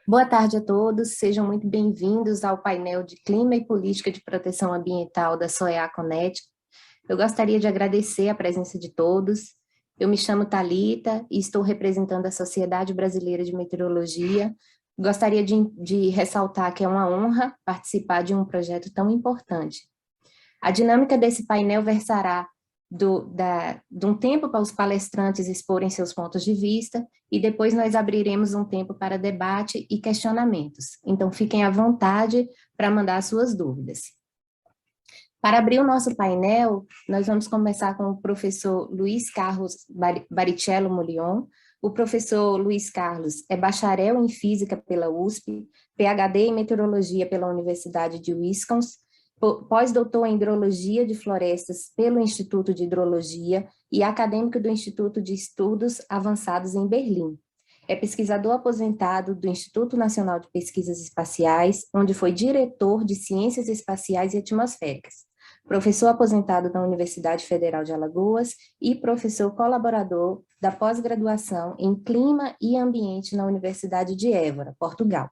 Boa tarde a todos, sejam muito bem-vindos ao painel de Clima e Política de Proteção Ambiental da SOEA Conect. Eu gostaria de agradecer a presença de todos. Eu me chamo Thalita e estou representando a Sociedade Brasileira de Meteorologia. Gostaria de ressaltar que é uma honra participar de um projeto tão importante. A dinâmica desse painel versará de um tempo para os palestrantes exporem seus pontos de vista e depois nós abriremos um tempo para debate e questionamentos. Então, fiquem à vontade para mandar suas dúvidas. Para abrir o nosso painel, nós vamos começar com o professor Luiz Carlos Baricello Mulion. O professor Luiz Carlos é bacharel em Física pela USP, PhD em Meteorologia pela Universidade de Wisconsin, pós-doutor em Hidrologia de Florestas pelo Instituto de Hidrologia e acadêmico do Instituto de Estudos Avançados em Berlim. É pesquisador aposentado do Instituto Nacional de Pesquisas Espaciais, onde foi diretor de Ciências Espaciais e Atmosféricas, professor aposentado da Universidade Federal de Alagoas e professor colaborador da pós-graduação em Clima e Ambiente na Universidade de Évora, Portugal.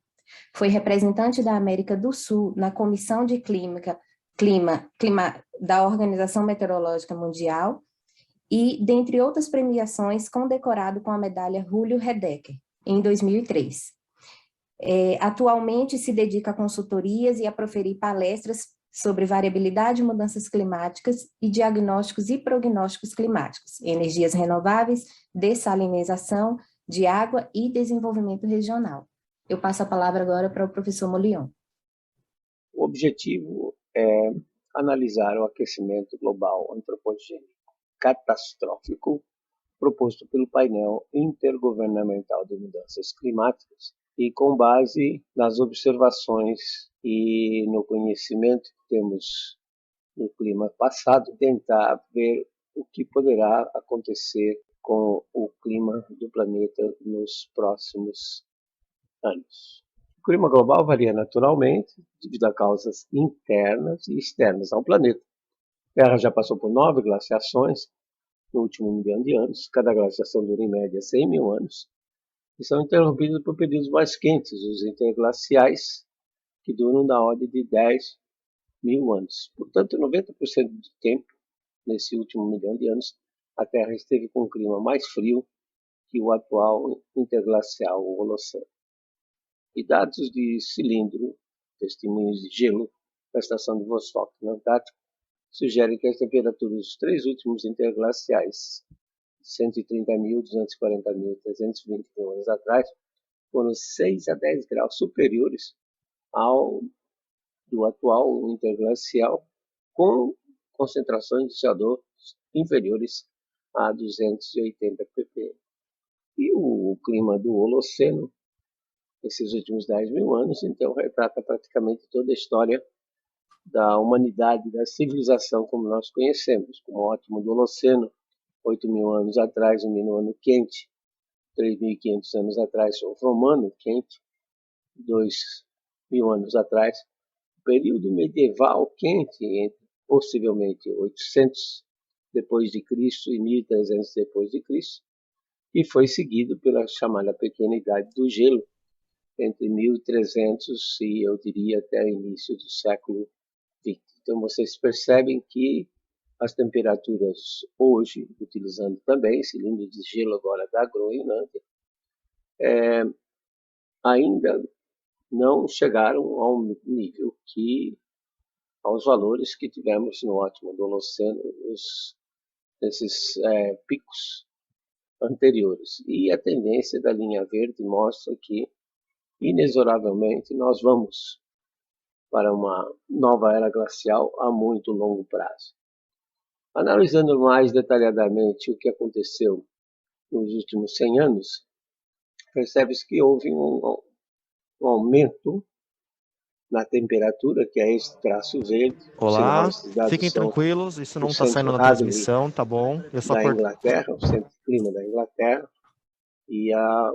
Foi representante da América do Sul na Comissão de Clima da Organização Meteorológica Mundial e, dentre outras premiações, condecorado com a medalha Julio Redecker, em 2003. Atualmente se dedica a consultorias e a proferir palestras sobre variabilidade e mudanças climáticas e diagnósticos e prognósticos climáticos, energias renováveis, dessalinização de água e desenvolvimento regional. Eu passo a palavra agora para o professor Molion. O objetivo é analisar o aquecimento global antropogênico catastrófico proposto pelo painel intergovernamental de mudanças climáticas e com base nas observações e no conhecimento que temos no clima passado, tentar ver o que poderá acontecer com o clima do planeta nos próximos anos. O clima global varia naturalmente devido a causas internas e externas ao planeta. A Terra já passou por 9 glaciações no último milhão de anos. Cada glaciação dura em média 100 mil anos e são interrompidos por períodos mais quentes, os interglaciais, que duram da ordem de 10 mil anos. Portanto, 90% do tempo, nesse último milhão de anos, a Terra esteve com um clima mais frio que o atual interglacial, o Holoceno. E dados de cilindro, testemunhos de gelo da estação de Vostok, na Antártica, sugerem que as temperaturas dos 3 últimos interglaciais, 130.000, 240.000, 320 mil anos atrás, foram 6 a 10 graus superiores ao do atual interglacial, com concentrações de CO2 inferiores a 280 ppm. E o clima do Holoceno, nesses últimos 10 mil anos, então, retrata praticamente toda a história da humanidade, da civilização como nós conhecemos, como o ótimo do Holoceno, 8 mil anos atrás, um minuano quente, 3.500 anos atrás, o romano quente, 2 mil anos atrás, o período medieval quente, entre possivelmente 800 depois de Cristo e 1300 depois de Cristo, e foi seguido pela chamada Pequena Idade do Gelo, entre 1300 e, eu diria, até o início do século XX. Então, vocês percebem que as temperaturas hoje, utilizando também cilindros de gelo agora da Groenlândia, ainda não chegaram ao nível aos valores que tivemos no ótimo do Holoceno, nesses picos anteriores. E a tendência da linha verde mostra que, inexoravelmente, nós vamos para uma nova era glacial a muito longo prazo. Analisando mais detalhadamente o que aconteceu nos últimos 100 anos, percebe-se que houve um aumento na temperatura, que é esse traço verde. Olá, Esses dados fiquem são tranquilos, isso do não está saindo Centro na Hadley transmissão, tá bom? da Inglaterra, o Centro de Clima da Inglaterra, e a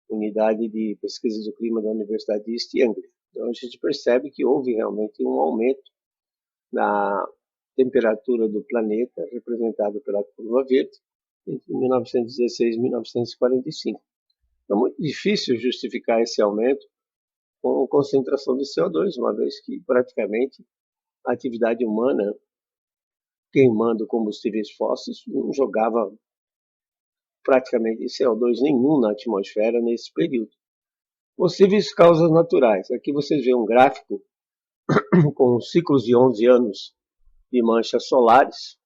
Unidade de Pesquisa do Clima da Universidade de East Anglia. Então a gente percebe que houve realmente um aumento na temperatura do planeta, representado pela curva verde, entre 1916 e 1945. Então, muito difícil justificar esse aumento com concentração de CO2, uma vez que praticamente a atividade humana queimando combustíveis fósseis não jogava praticamente CO2 nenhum na atmosfera nesse período. Possíveis causas naturais. Aqui vocês veem um gráfico com ciclos de 11 anos de manchas solares,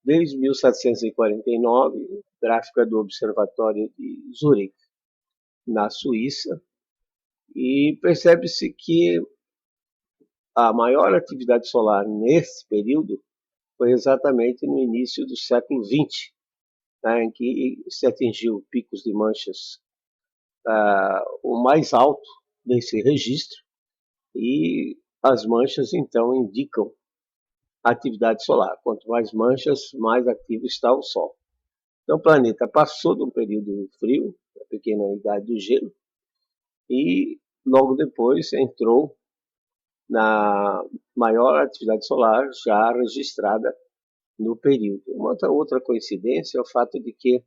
desde 1749, o gráfico é do Observatório de Zurique, na Suíça, e percebe-se que a maior atividade solar nesse período foi exatamente no início do século XX, né, em que se atingiu picos de manchas o mais alto desse registro, e as manchas então indicam a atividade solar. Quanto mais manchas, mais ativo está o Sol. Então o planeta passou de um período frio, a pequena idade do gelo, e logo depois entrou na maior atividade solar já registrada no período. Uma outra coincidência é o fato de que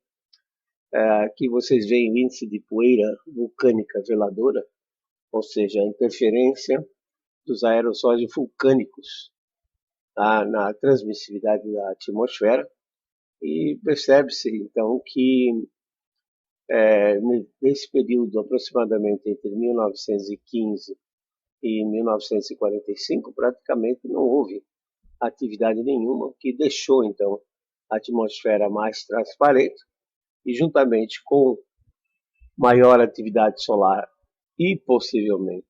aqui vocês veem o índice de poeira vulcânica veladora, ou seja, a interferência dos aerossóis vulcânicos na transmissividade da atmosfera, e percebe-se então que nesse período, aproximadamente entre 1915 e 1945, praticamente não houve atividade nenhuma, que deixou então a atmosfera mais transparente, e juntamente com maior atividade solar e possivelmente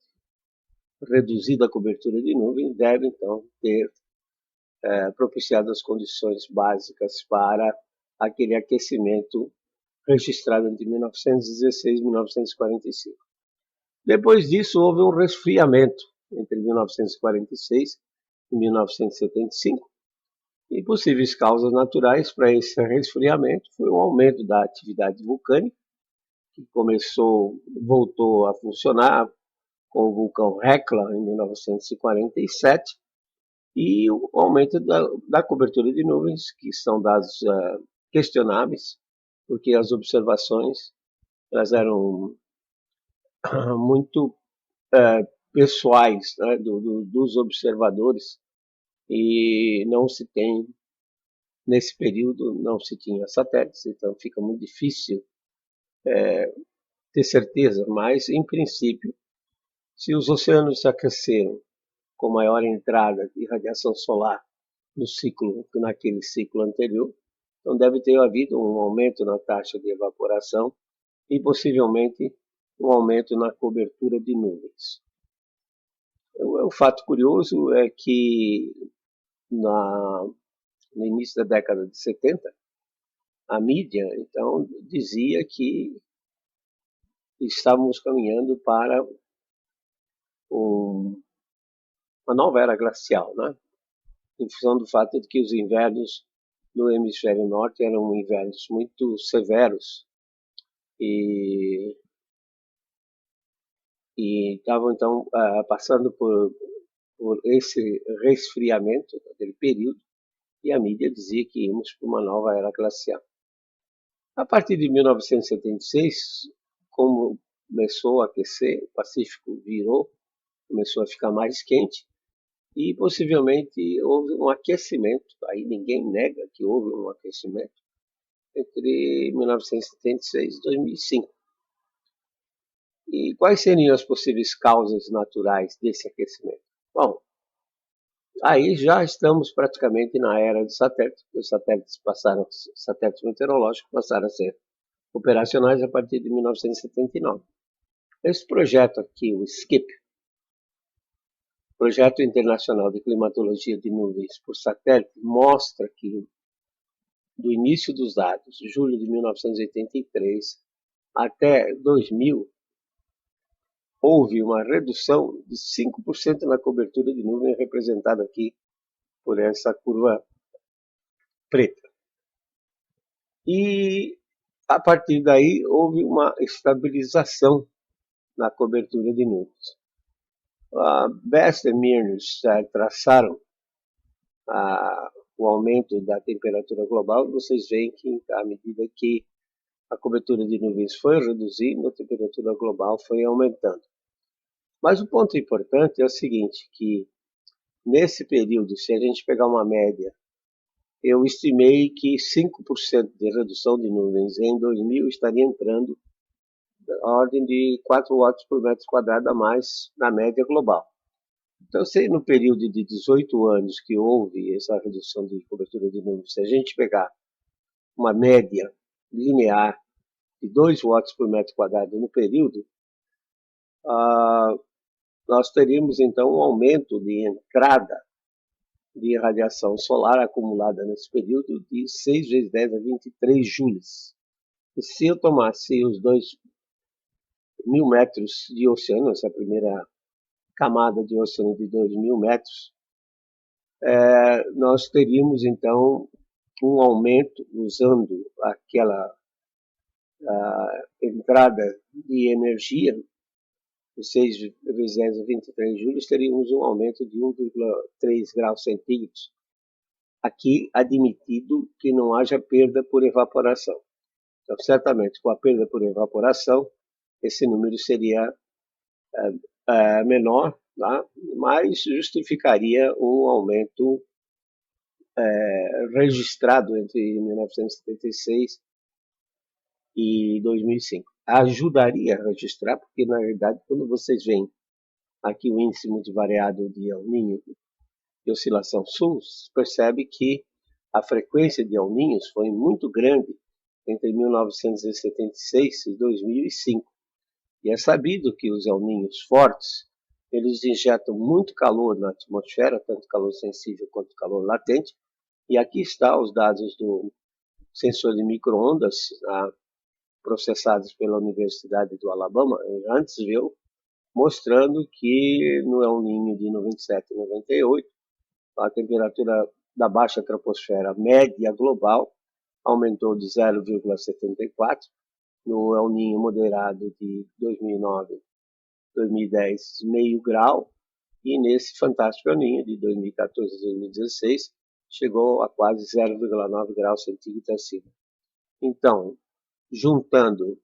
reduzida a cobertura de nuvens, deve então ter propiciado as condições básicas para aquele aquecimento registrado entre 1916 e 1945. Depois disso, houve um resfriamento entre 1946 e 1975, e possíveis causas naturais para esse resfriamento foi o aumento da atividade vulcânica, que voltou a funcionar com o vulcão Hekla em 1947, e o aumento da cobertura de nuvens, que são dados questionáveis, porque as observações elas eram muito pessoais, né, dos observadores, e não se tem, nesse período, não se tinha satélites, então fica muito difícil ter certeza, mas, em princípio, se os oceanos se aqueceram com maior entrada de radiação solar naquele ciclo anterior, então deve ter havido um aumento na taxa de evaporação e possivelmente um aumento na cobertura de nuvens. O fato curioso é que no início da década de 70, a mídia então dizia que estávamos caminhando para uma nova era glacial, né? Em função do fato de que os invernos no hemisfério norte eram invernos muito severos e estavam então passando por esse resfriamento daquele período, e a mídia dizia que íamos para uma nova era glacial. A partir de 1976, como começou a aquecer, o Pacífico virou, começou a ficar mais quente, e possivelmente houve um aquecimento, aí ninguém nega que houve um aquecimento, entre 1976 e 2005. E quais seriam as possíveis causas naturais desse aquecimento? Bom, aí já estamos praticamente na era dos satélites. Os satélites meteorológicos passaram a ser operacionais a partir de 1979. Esse projeto aqui, o SKIP, Projeto Internacional de Climatologia de Nuvens por Satélite, mostra que do início dos dados, julho de 1983 até 2000, houve uma redução de 5% na cobertura de nuvem, representada aqui por essa curva preta. E a partir daí houve uma estabilização na cobertura de nuvens. Best e Mears traçaram o aumento da temperatura global. Vocês veem que à medida que a cobertura de nuvens foi reduzindo, a temperatura global foi aumentando. Mas o ponto importante é o seguinte, que nesse período, se a gente pegar uma média, eu estimei que 5% de redução de nuvens em 2000 estaria entrando na ordem de 4 watts por metro quadrado a mais na média global. Então, se no período de 18 anos que houve essa redução de cobertura de nuvens, se a gente pegar uma média linear de 2 watts por metro quadrado no período, nós teríamos então um aumento de entrada de radiação solar acumulada nesse período de 6 vezes 10 a 23 joules. E se eu tomasse os 2.000 metros de oceano, essa primeira camada de oceano de 2.000 metros, nós teríamos então um aumento usando aquela entrada de energia de 6 vezes 10 a 23 joules, teríamos um aumento de 1,3 graus centígrados. Aqui admitido que não haja perda por evaporação. Então, certamente, com a perda por evaporação, esse número seria menor, tá? Mas justificaria um aumento registrado entre 1976 e 2005. Ajudaria a registrar, porque, na verdade, quando vocês veem aqui o índice multivariado de El Niño de oscilação sul, percebe que a frequência de El Niños foi muito grande entre 1976 e 2005. E é sabido que os El Niños fortes, eles injetam muito calor na atmosfera, tanto calor sensível quanto calor latente. E aqui está os dados do sensor de micro-ondas, processados pela Universidade do Alabama, em Huntsville, mostrando que no El Niño de 97 e 98, a temperatura da baixa troposfera média global aumentou de 0,74, no El Niño moderado de 2009, 2010, meio grau, e nesse fantástico El Niño de 2014 a 2016 chegou a quase 0,9 graus centígrados acima. Então, juntando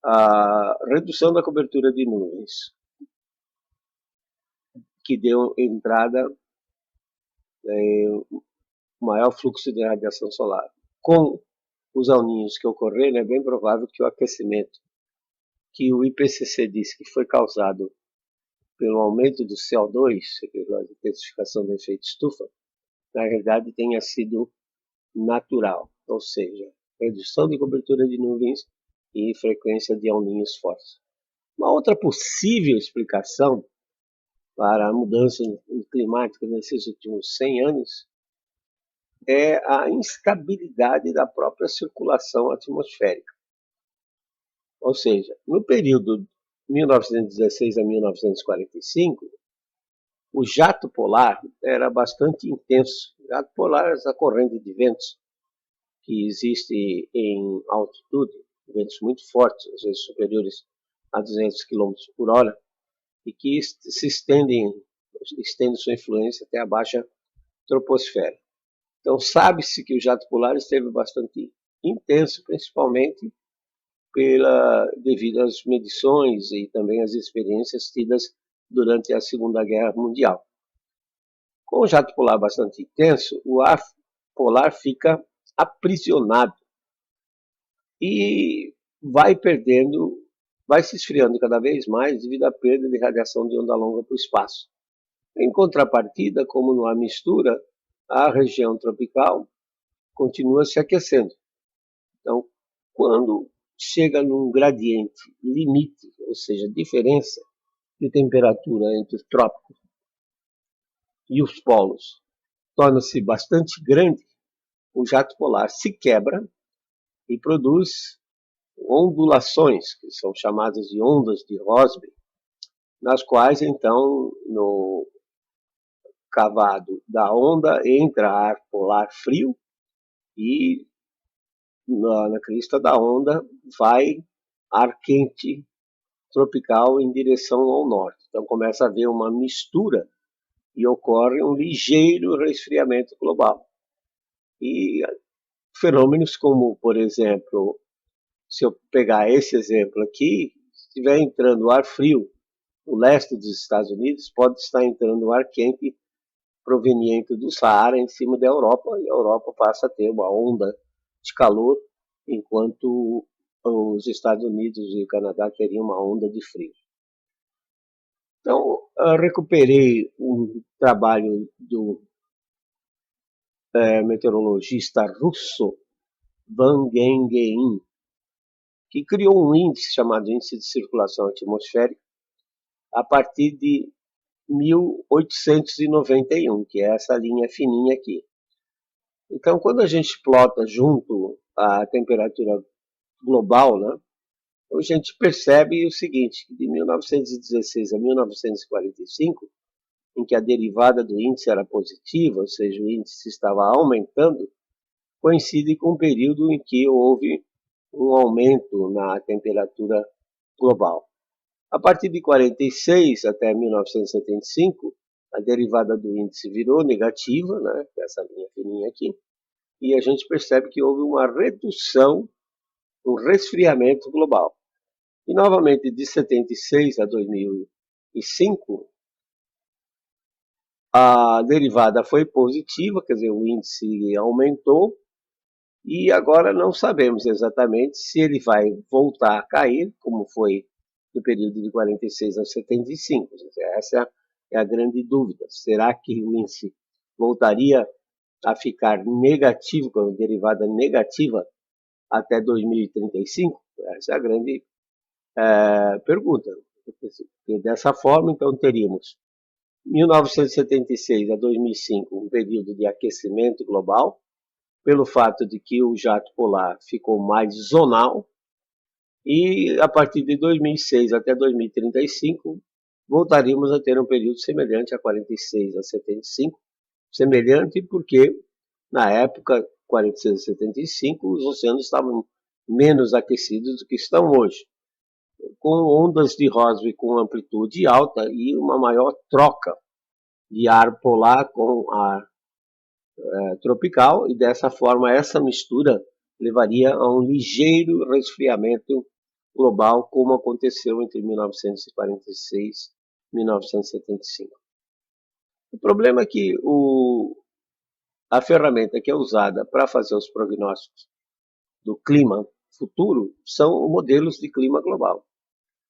a redução da cobertura de nuvens, que deu entrada maior fluxo de radiação solar, com os El Niños que ocorreram, é bem provável que o aquecimento, que o IPCC disse que foi causado pelo aumento do CO2, pela intensificação do efeito estufa, na verdade tenha sido natural, ou seja, redução de cobertura de nuvens e frequência de El Niños fortes. Uma outra possível explicação para a mudança climática nesses últimos 100 anos é a instabilidade da própria circulação atmosférica. Ou seja, no período de 1916 a 1945, o jato polar era bastante intenso. O jato polar é essa corrente de ventos que existe em altitude, ventos muito fortes, às vezes superiores a 200 km por hora, e que se estendem sua influência até a baixa troposfera. Então, sabe-se que o jato polar esteve bastante intenso, principalmente devido às medições e também às experiências tidas durante a Segunda Guerra Mundial. Com o jato polar bastante intenso, o ar polar fica aprisionado e vai se esfriando cada vez mais devido à perda de radiação de onda longa para o espaço. Em contrapartida, como não há mistura, a região tropical continua se aquecendo. Então, quando chega num gradiente limite, ou seja, diferença de temperatura entre os trópicos e os polos, torna-se bastante grande, o jato polar se quebra e produz ondulações, que são chamadas de ondas de Rossby, nas quais, então, no cavado da onda entra ar polar frio e na crista da onda vai ar quente tropical em direção ao norte. Então começa a haver uma mistura e ocorre um ligeiro resfriamento global. E fenômenos como, por exemplo, se eu pegar esse exemplo aqui, se estiver entrando ar frio no leste dos Estados Unidos, pode estar entrando ar quente proveniente do Saara em cima da Europa, e a Europa passa a ter uma onda de calor, enquanto os Estados Unidos e o Canadá teriam uma onda de frio. Então, eu recuperei um trabalho do meteorologista russo Van Gengein, que criou um índice chamado Índice de Circulação Atmosférica a partir de 1891, que é essa linha fininha aqui. Então, quando a gente plota junto a temperatura global, né, a gente percebe o seguinte, que de 1916 a 1945, em que a derivada do índice era positiva, ou seja, o índice estava aumentando, coincide com um período em que houve um aumento na temperatura global. A partir de 46 até 1975, a derivada do índice virou negativa, né, essa linha fininha aqui, e a gente percebe que houve uma redução, um resfriamento global. E novamente, de 76 a 2005, a derivada foi positiva, quer dizer, o índice aumentou, e agora não sabemos exatamente se ele vai voltar a cair, como foi no período de 46 a 75. Essa é a grande dúvida. Será que o índice voltaria a ficar negativo, com a derivada negativa, até 2035? Essa é a grande pergunta. E dessa forma, então, teríamos 1976 a 2005 um período de aquecimento global, pelo fato de que o jato polar ficou mais zonal, e a partir de 2006 até 2035 voltaríamos a ter um período semelhante a 46 a 75, semelhante porque na época 46 a 75 os oceanos estavam menos aquecidos do que estão hoje, com ondas de Rossby com amplitude alta e uma maior troca de ar polar com ar tropical, e dessa forma essa mistura levaria a um ligeiro resfriamento global, como aconteceu entre 1946 e 1975. O problema é que a ferramenta que é usada para fazer os prognósticos do clima futuro são modelos de clima global.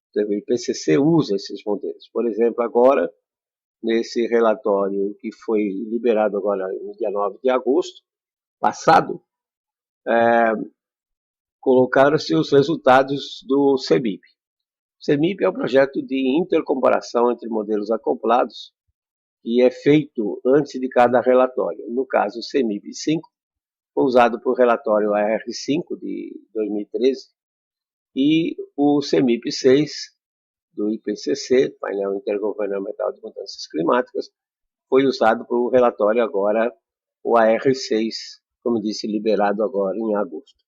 Então, o IPCC usa esses modelos. Por exemplo, agora, nesse relatório que foi liberado agora no dia 9 de agosto passado, colocaram-se os resultados do CEMIP. O CEMIP é um projeto de intercomparação entre modelos acoplados que é feito antes de cada relatório. No caso, o CEMIP 5 foi usado para o relatório AR5 de 2013 e o CEMIP 6 do IPCC, Painel Intergovernamental de Mudanças Climáticas, foi usado para o relatório agora, o AR6, como disse, liberado agora em agosto.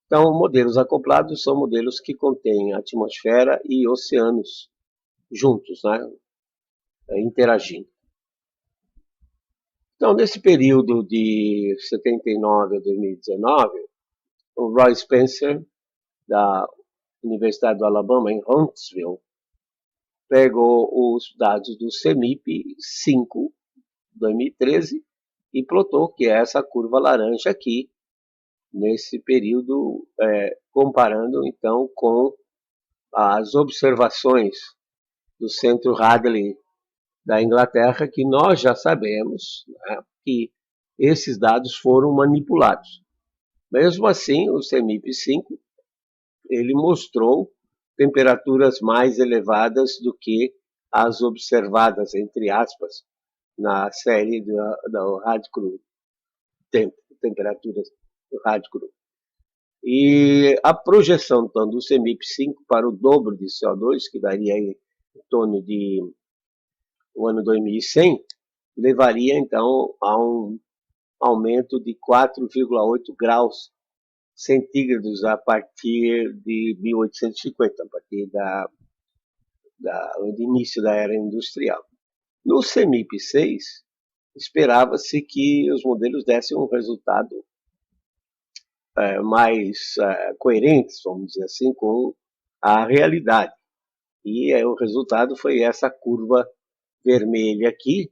Então, modelos acoplados são modelos que contêm atmosfera e oceanos juntos, né, interagindo. Então, nesse período de 79 a 2019, o Roy Spencer, da Universidade do Alabama, em Huntsville, pegou os dados do CEMIP 5, 2013, e plotou, que é essa curva laranja aqui, nesse período, comparando então com as observações do Centro Hadley da Inglaterra, que nós já sabemos, né, que esses dados foram manipulados. Mesmo assim, o CEMIP 5 ele mostrou temperaturas mais elevadas do que as observadas, entre aspas, na série do rádio cru, temperaturas do rádio cru. E a projeção então, do CEMIP 5 para o dobro de CO2, que daria em torno de o ano 2100, levaria então a um aumento de 4,8 graus centígrados a partir de 1850, a partir do início da era industrial. No CEMIP 6, esperava-se que os modelos dessem um resultado mais coerentes, vamos dizer assim, com a realidade. E o resultado foi essa curva vermelha aqui,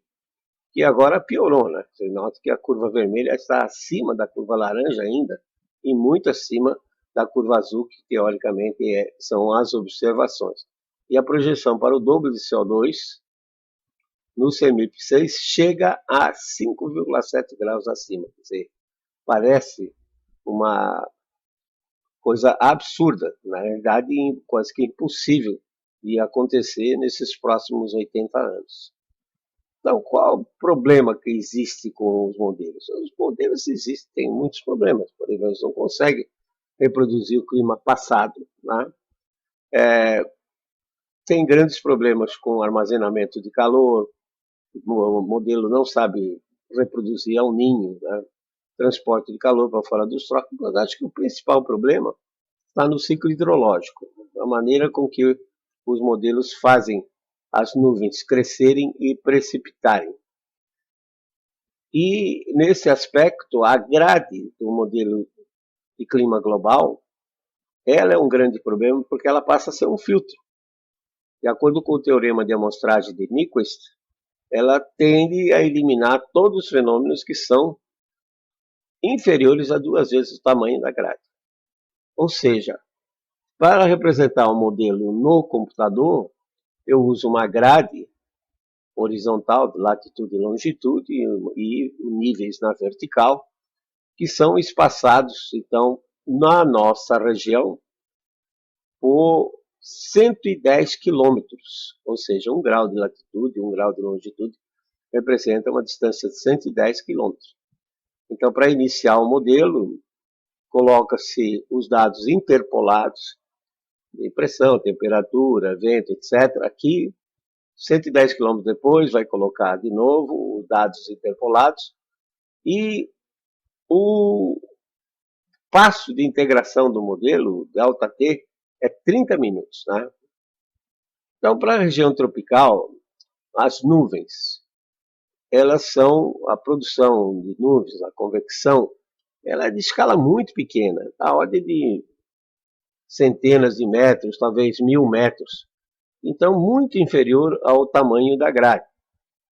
que agora piorou, né? Você nota que a curva vermelha está acima da curva laranja ainda, e muito acima da curva azul, que teoricamente são as observações. E a projeção para o dobro de CO2 no CMIP6 chega a 5,7 graus acima. Quer dizer, parece uma coisa absurda, na realidade quase que impossível de acontecer nesses próximos 80 anos. Então, qual o problema que existe com os modelos? Os modelos existem, tem muitos problemas. Por exemplo, eles não conseguem reproduzir o clima passado. Né? Tem grandes problemas com armazenamento de calor, o modelo não sabe reproduzir El Niño, né? Transporte de calor para fora dos trópicos. Mas acho que o principal problema está no ciclo hidrológico, a maneira com que os modelos fazem as nuvens crescerem e precipitarem. E, nesse aspecto, a grade do modelo de clima global, ela é um grande problema porque ela passa a ser um filtro. De acordo com o teorema de amostragem de Nyquist, ela tende a eliminar todos os fenômenos que são inferiores a 2 vezes o tamanho da grade. Ou seja, para representar um modelo no computador, eu uso uma grade horizontal, de latitude e longitude, e níveis na vertical, que são espaçados, então, na nossa região, por 110 quilômetros, ou seja, 1 grau de latitude, 1 grau de longitude, representa uma distância de 110 quilômetros. Então, para iniciar o modelo, coloca-se os dados interpolados, de pressão, temperatura, vento, etc. Aqui, 110 km depois, vai colocar de novo os dados interpolados e o passo de integração do modelo, delta T, é 30 minutos. Né? Então, para a região tropical, as nuvens, elas são a produção de nuvens, a convecção, ela é de escala muito pequena, da ordem de centenas de metros, talvez 1000 metros. Então, muito inferior ao tamanho da grade.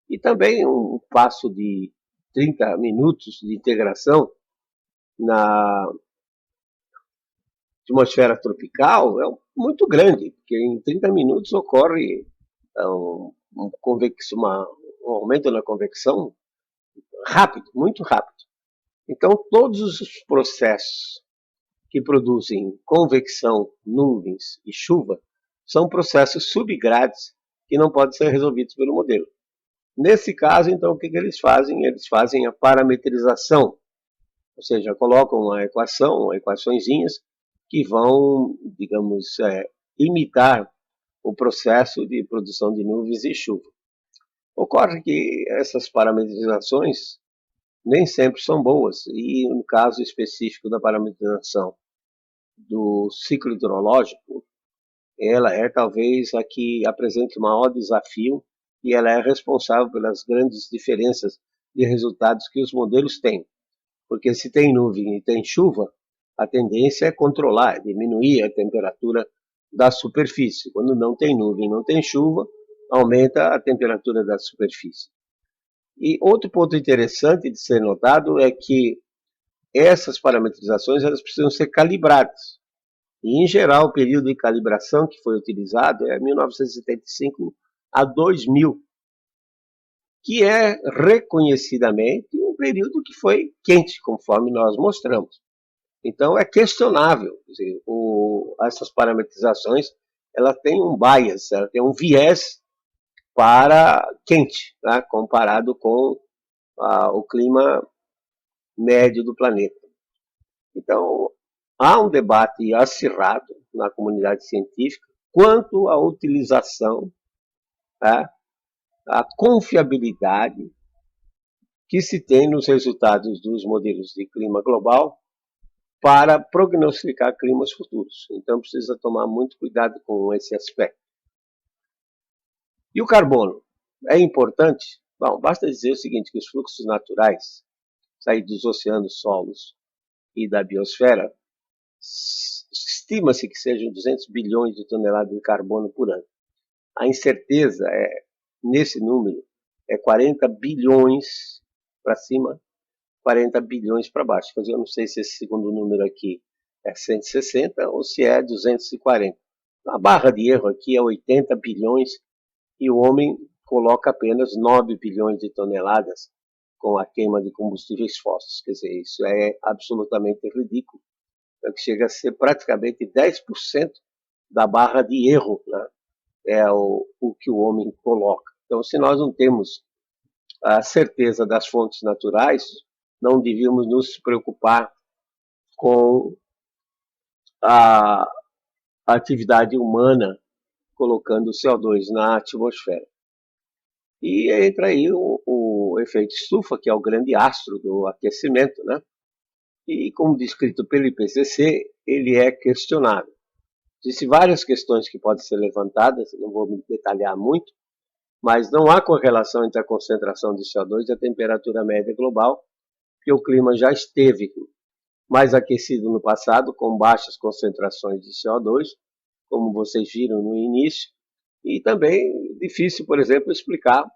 E também um passo de 30 minutos de integração na atmosfera tropical é muito grande, porque em 30 minutos ocorre um aumento na convecção rápido, muito rápido. Então, todos os processos que produzem convecção, nuvens e chuva são processos subgrades que não podem ser resolvidos pelo modelo. Nesse caso, então, o que eles fazem? Eles fazem a parametrização, ou seja, colocam equaçõezinhas que vão, digamos, imitar o processo de produção de nuvens e chuva. Ocorre que essas parametrizações nem sempre são boas, e no caso específico da parametrização do ciclo hidrológico, ela é talvez a que apresenta o maior desafio e ela é responsável pelas grandes diferenças de resultados que os modelos têm. Porque se tem nuvem e tem chuva, a tendência é controlar, diminuir a temperatura da superfície. Quando não tem nuvem, não tem chuva, aumenta a temperatura da superfície. E outro ponto interessante de ser notado é que essas parametrizações elas precisam ser calibradas. E, em geral, o período de calibração que foi utilizado é 1975 a 2000, que é reconhecidamente um período que foi quente, conforme nós mostramos. Então, é questionável. Quer dizer, essas parametrizações ela tem um bias, ela tem um viés para quente, tá? Comparado com o clima médio do planeta. Então, há um debate acirrado na comunidade científica quanto à utilização, tá? A confiabilidade que se tem nos resultados dos modelos de clima global para prognosticar climas futuros. Então, precisa tomar muito cuidado com esse aspecto. E o carbono? É importante? Bom, basta dizer o seguinte, que os fluxos naturais, saídos dos oceanos, solos, e da biosfera, estima-se que sejam 200 bilhões de toneladas de carbono por ano. A incerteza nesse número é 40 bilhões para cima, 40 bilhões para baixo. Mas eu não sei se esse segundo número aqui é 160 ou se é 240. A barra de erro aqui é 80 bilhões e o homem coloca apenas 9 bilhões de toneladas com a queima de combustíveis fósseis. Quer dizer, isso é absolutamente ridículo. Que chega a ser praticamente 10% da barra de erro, né? É o que o homem coloca. Então, se nós não temos a certeza das fontes naturais, não devíamos nos preocupar com a atividade humana colocando CO2 na atmosfera. E entra aí o efeito estufa, que é o grande astro do aquecimento, né? E, como descrito pelo IPCC, ele é questionável. Existem várias questões que podem ser levantadas, não vou me detalhar muito, mas não há correlação entre a concentração de CO2 e a temperatura média global, porque o clima já esteve mais aquecido no passado, com baixas concentrações de CO2, como vocês viram no início, e também difícil, por exemplo, explicar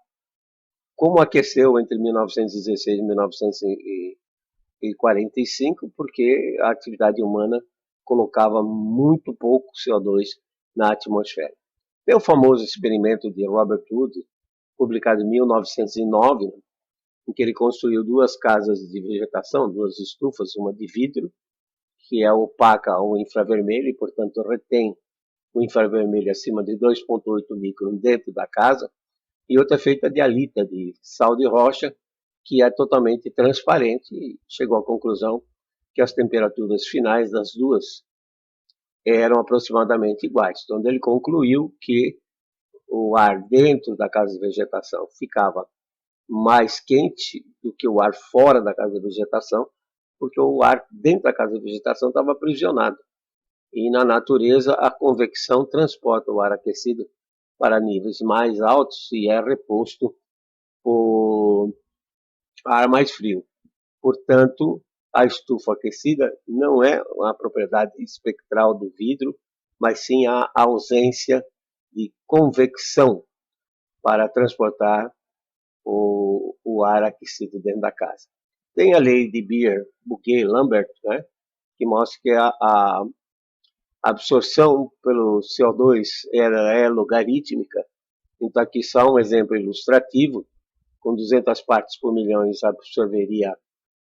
como aqueceu entre 1916 e 1945, porque a atividade humana colocava muito pouco CO2 na atmosfera. Tem o famoso experimento de Robert Wood, publicado em 1909, em que ele construiu duas casas de vegetação, duas estufas, uma de vidro, que é opaca ao infravermelho e, portanto, retém o infravermelho acima de 2,8 micron dentro da casa, e outra feita de halita, de sal de rocha, que é totalmente transparente, e chegou à conclusão que as temperaturas finais das duas eram aproximadamente iguais. Então, ele concluiu que o ar dentro da casa de vegetação ficava mais quente do que o ar fora da casa de vegetação, porque o ar dentro da casa de vegetação estava aprisionado. E na natureza, a convecção transporta o ar aquecido para níveis mais altos e é reposto por ar mais frio. Portanto, a estufa aquecida não é uma propriedade espectral do vidro, mas sim a ausência de convecção para transportar o ar aquecido dentro da casa. Tem a lei de Beer-Bouguer-Lambert, né, que mostra que a absorção pelo CO2 é logarítmica. Então, aqui só um exemplo ilustrativo. Com 200 partes por milhão, absorveria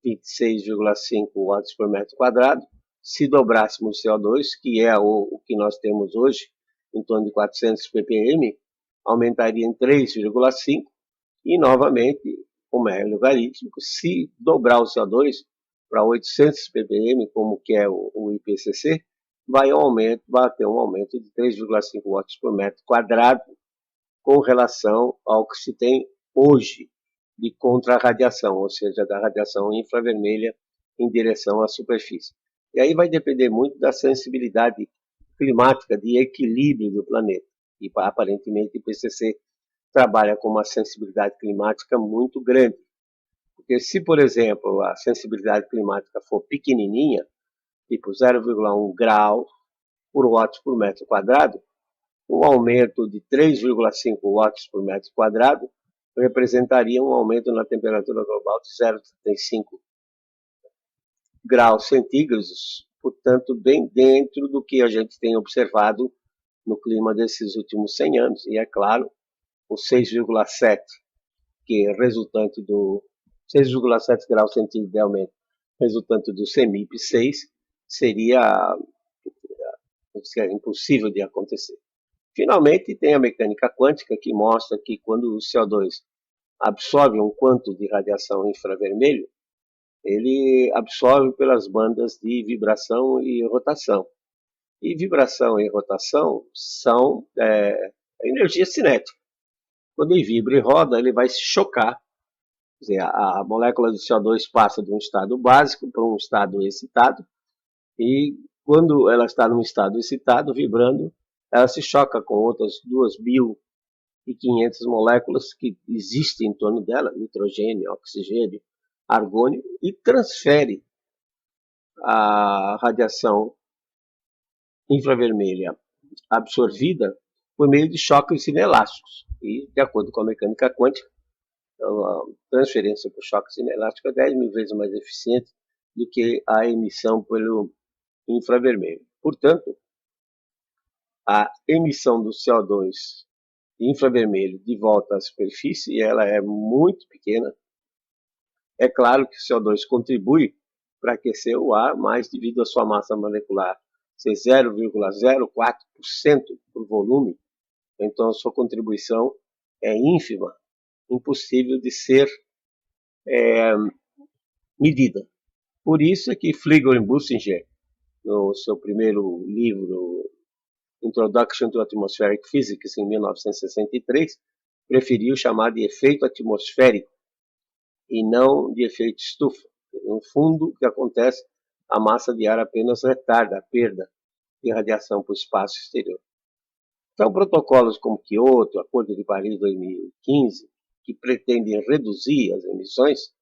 26,5 watts por metro quadrado. Se dobrássemos o CO2, que é o que nós temos hoje, em torno de 400 ppm, aumentaria em 3,5. E, novamente, como é logarítmico, se dobrar o CO2 para 800 ppm, como que é o IPCC, vai ter um aumento de 3,5 watts por metro quadrado com relação ao que se tem hoje de contra-radiação, ou seja, da radiação infravermelha em direção à superfície. E aí vai depender muito da sensibilidade climática de equilíbrio do planeta. E aparentemente o IPCC trabalha com uma sensibilidade climática muito grande. Porque se, por exemplo, a sensibilidade climática for pequenininha, tipo 0,1 grau por watt por metro quadrado, um aumento de 3,5 watts por metro quadrado representaria um aumento na temperatura global de 0,35 graus centígrados, portanto, bem dentro do que a gente tem observado no clima desses últimos 100 anos. E, é claro, o 6,7, que é resultante do 6,7 graus centígrados de aumento, resultante do CEMIP 6, seria impossível de acontecer. Finalmente, tem a mecânica quântica, que mostra que quando o CO2 absorve um quanto de radiação infravermelho, ele absorve pelas bandas de vibração e rotação. E vibração e rotação são energia cinética. Quando ele vibra e roda, ele vai se chocar. Quer dizer, a molécula de CO2 passa de um estado básico para um estado excitado, e quando ela está num estado excitado, vibrando, ela se choca com outras 2.500 moléculas que existem em torno dela, nitrogênio, oxigênio, argônio, e transfere a radiação infravermelha absorvida por meio de choques inelásticos. E, de acordo com a mecânica quântica, a transferência por choques inelásticos é 10 mil vezes mais eficiente do que a emissão pelo infravermelho. Portanto, a emissão do CO2 infravermelho de volta à superfície, ela é muito pequena. É claro que o CO2 contribui para aquecer o ar, mas devido à sua massa molecular ser 0,04% do volume, então a sua contribuição é ínfima, impossível de ser medida. Por isso é que Fligel e Bussinger, no seu primeiro livro, Introduction to Atmospheric Physics, em 1963, preferiu chamar de efeito atmosférico e não de efeito estufa. No fundo, o que acontece, a massa de ar apenas retarda a perda de radiação para o espaço exterior. Então, protocolos como Kyoto, Acordo de Paris 2015, que pretendem reduzir as emissões,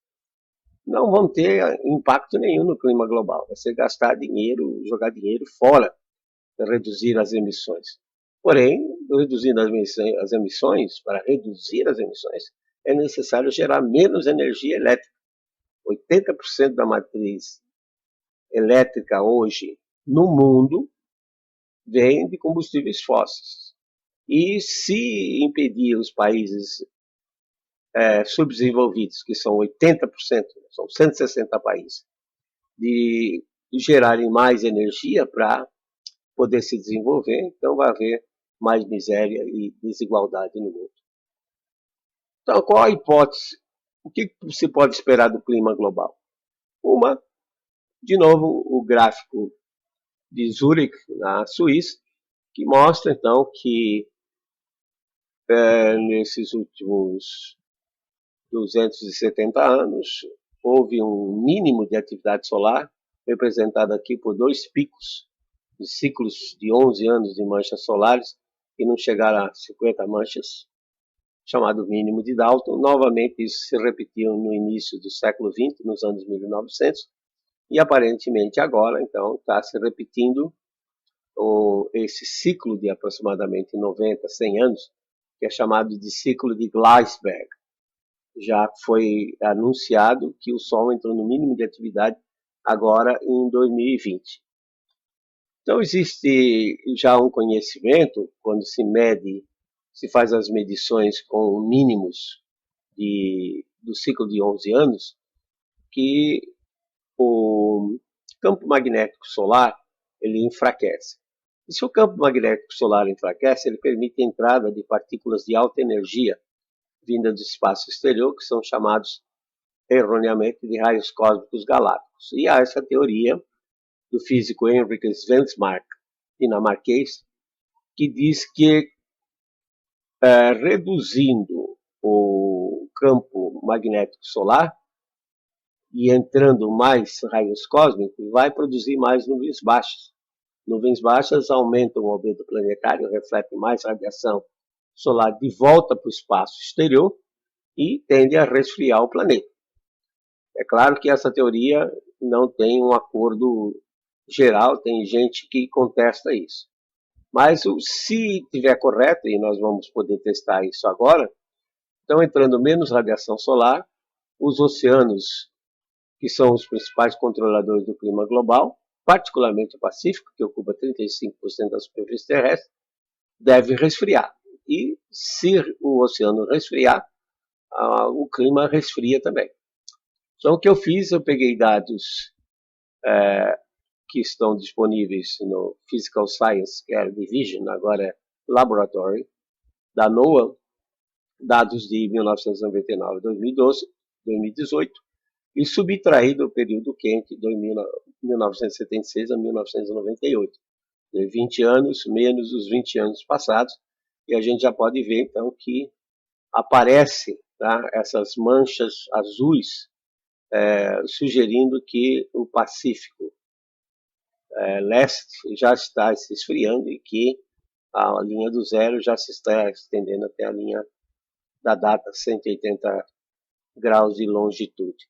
não vão ter impacto nenhum no clima global. Vai ser gastar dinheiro, jogar dinheiro fora para reduzir as emissões. Porém, reduzindo as emissões, para reduzir as emissões, é necessário gerar menos energia elétrica. 80% da matriz elétrica hoje no mundo vem de combustíveis fósseis. E se impedir os países subdesenvolvidos, que são 80%, são 160 países, de gerarem mais energia para poder se desenvolver, então vai haver mais miséria e desigualdade no mundo. Então, qual a hipótese? O que se pode esperar do clima global? De novo, o gráfico de Zurich, na Suíça, que mostra, então, que nesses últimos 270 anos, houve um mínimo de atividade solar, representado aqui por dois picos de ciclos de 11 anos de manchas solares, que não chegaram a 50 manchas, chamado mínimo de Dalton. Novamente, isso se repetiu no início do século XX, nos anos 1900, e aparentemente agora, então, está se repetindo esse ciclo de aproximadamente 90, 100 anos, que é chamado de ciclo de Gleisberg. Já foi anunciado que o Sol entrou no mínimo de atividade agora em 2020. Então, existe já um conhecimento, quando se faz as medições com mínimos do ciclo de 11 anos, que o campo magnético solar ele enfraquece. E se o campo magnético solar enfraquece, ele permite a entrada de partículas de alta energia vinda do espaço exterior, que são chamados erroneamente de raios cósmicos galácticos. E há essa teoria do físico Henrik Svenssmark, dinamarquês, que diz que reduzindo o campo magnético solar e entrando mais raios cósmicos, vai produzir mais nuvens baixas. Nuvens baixas aumentam o albedo planetário, refletem mais radiação solar de volta para o espaço exterior e tende a resfriar o planeta. É claro que essa teoria não tem um acordo geral, tem gente que contesta isso. Mas se estiver correto, e nós vamos poder testar isso agora, estão entrando menos radiação solar, os oceanos, que são os principais controladores do clima global, particularmente o Pacífico, que ocupa 35% da superfície terrestre, deve resfriar. E se o oceano resfriar, o clima resfria também. Então, o que eu fiz, eu peguei dados que estão disponíveis no Physical Science Care Division, agora é Laboratory, da NOAA, dados de 1999, 2012, 2018, e subtraído o período quente de 1976 a 1998. 20 anos menos os 20 anos passados, e a gente já pode ver, então, que aparecem essas manchas azuis, sugerindo que o Pacífico leste já está se esfriando e que a linha do zero já se está estendendo até a linha da data 180 graus de longitude.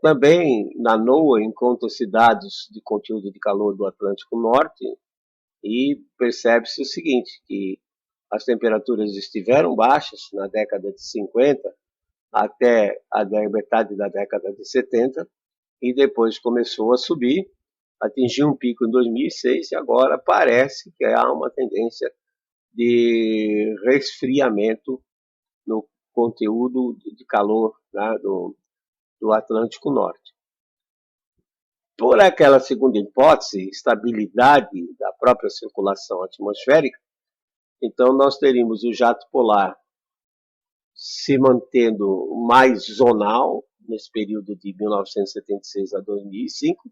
Também na NOAA encontram-se dados de conteúdo de calor do Atlântico Norte e percebe-se o seguinte, que as temperaturas estiveram baixas na década de 50 até a metade da década de 70 e depois começou a subir, atingiu um pico em 2006 e agora parece que há uma tendência de resfriamento no conteúdo de calor, né, do Atlântico Norte. Por aquela segunda hipótese, estabilidade da própria circulação atmosférica, então nós teríamos o jato polar se mantendo mais zonal nesse período de 1976 a 2005,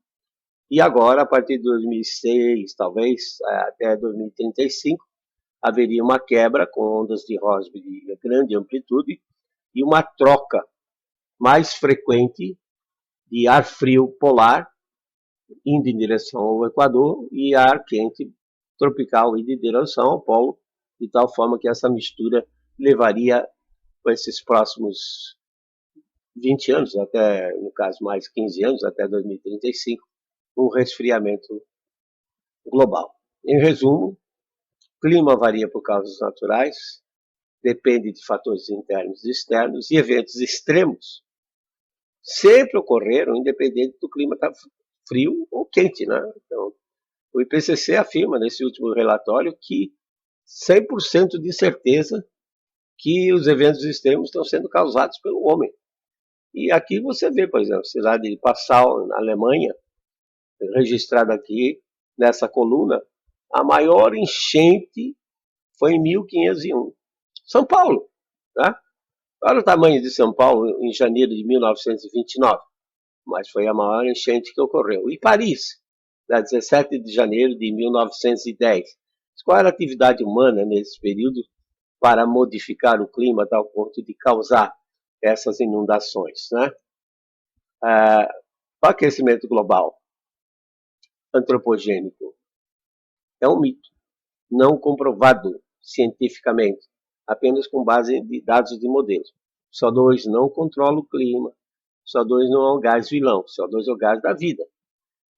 e agora, a partir de 2006, talvez até 2035, haveria uma quebra com ondas de Rossby de grande amplitude e uma troca mais frequente de ar frio polar indo em direção ao Equador e ar quente tropical indo em direção ao polo, de tal forma que essa mistura levaria, com esses próximos 20 anos, até, no caso, mais 15 anos, até 2035, um resfriamento global. Em resumo, clima varia por causas naturais, depende de fatores internos e externos, e eventos extremos sempre ocorreram, independente do clima estar frio ou quente, né? Então, o IPCC afirma nesse último relatório que 100% de certeza que os eventos extremos estão sendo causados pelo homem. E aqui você vê, por exemplo, a cidade de Passau, na Alemanha, registrada aqui nessa coluna, a maior enchente foi em 1501. São Paulo, tá? Olha o tamanho de São Paulo em janeiro de 1929, mas foi a maior enchente que ocorreu. E Paris, na 17 de janeiro de 1910. Qual era a atividade humana nesse período para modificar o clima a tal ponto de causar essas inundações, né? O aquecimento global antropogênico é um mito, não comprovado cientificamente, apenas com base em dados de modelos. O CO2 não controla o clima, o CO2 não é um gás vilão, o CO2 é o gás da vida.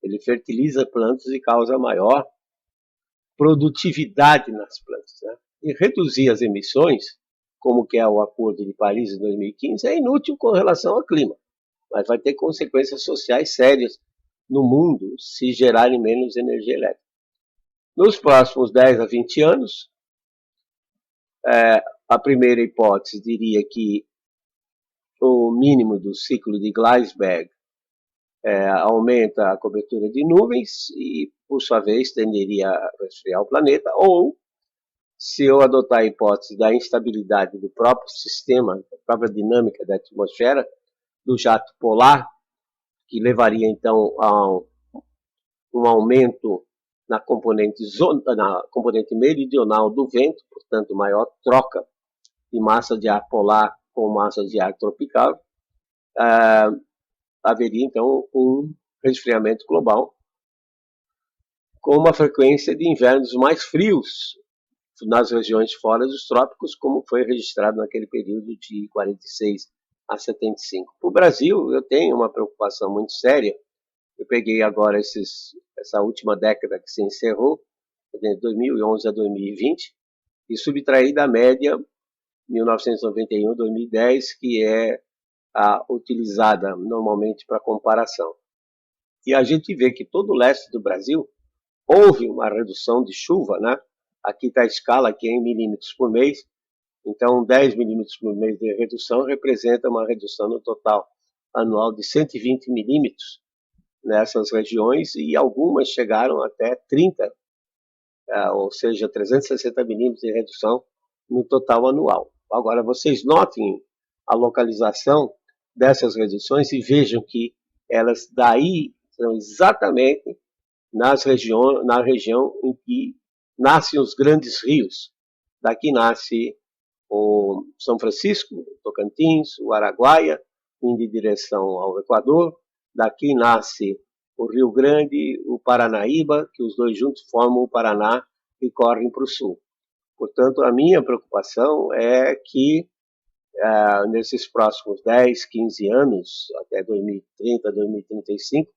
Ele fertiliza plantas e causa maior produtividade nas plantas, né? E reduzir as emissões, como que é o Acordo de Paris de 2015, é inútil com relação ao clima, mas vai ter consequências sociais sérias no mundo se gerarem menos energia elétrica. Nos próximos 10 a 20 anos, a primeira hipótese diria que o mínimo do ciclo de Gleisberg aumenta a cobertura de nuvens e, por sua vez, tenderia a resfriar o planeta, ou, se eu adotar a hipótese da instabilidade do próprio sistema, da própria dinâmica da atmosfera, do jato polar, que levaria, então, a um aumento na componente meridional do vento, portanto, maior troca de massa de ar polar com massa de ar tropical, haveria, então, um resfriamento global com uma frequência de invernos mais frios nas regiões fora dos trópicos, como foi registrado naquele período de 46 a 75. Para o Brasil, eu tenho uma preocupação muito séria. Eu peguei agora essa última década que se encerrou, de 2011 a 2020, e subtraí da média 1991-2010, que é a utilizada normalmente para comparação. E a gente vê que todo o leste do Brasil houve uma redução de chuva, né? Aqui está a escala, aqui é em milímetros por mês, então 10 milímetros por mês de redução representa uma redução no total anual de 120 milímetros nessas regiões, e algumas chegaram até 30, ou seja, 360 milímetros de redução no total anual. Agora, vocês notem a localização dessas reduções e vejam que elas daí são exatamente na região em que nascem os grandes rios. Daqui nasce o São Francisco, o Tocantins, o Araguaia, indo em direção ao Equador. Daqui nasce o Rio Grande, o Paranaíba, que os dois juntos formam o Paraná e correm para o sul. Portanto, a minha preocupação é que nesses próximos 10, 15 anos, até 2030, 2035,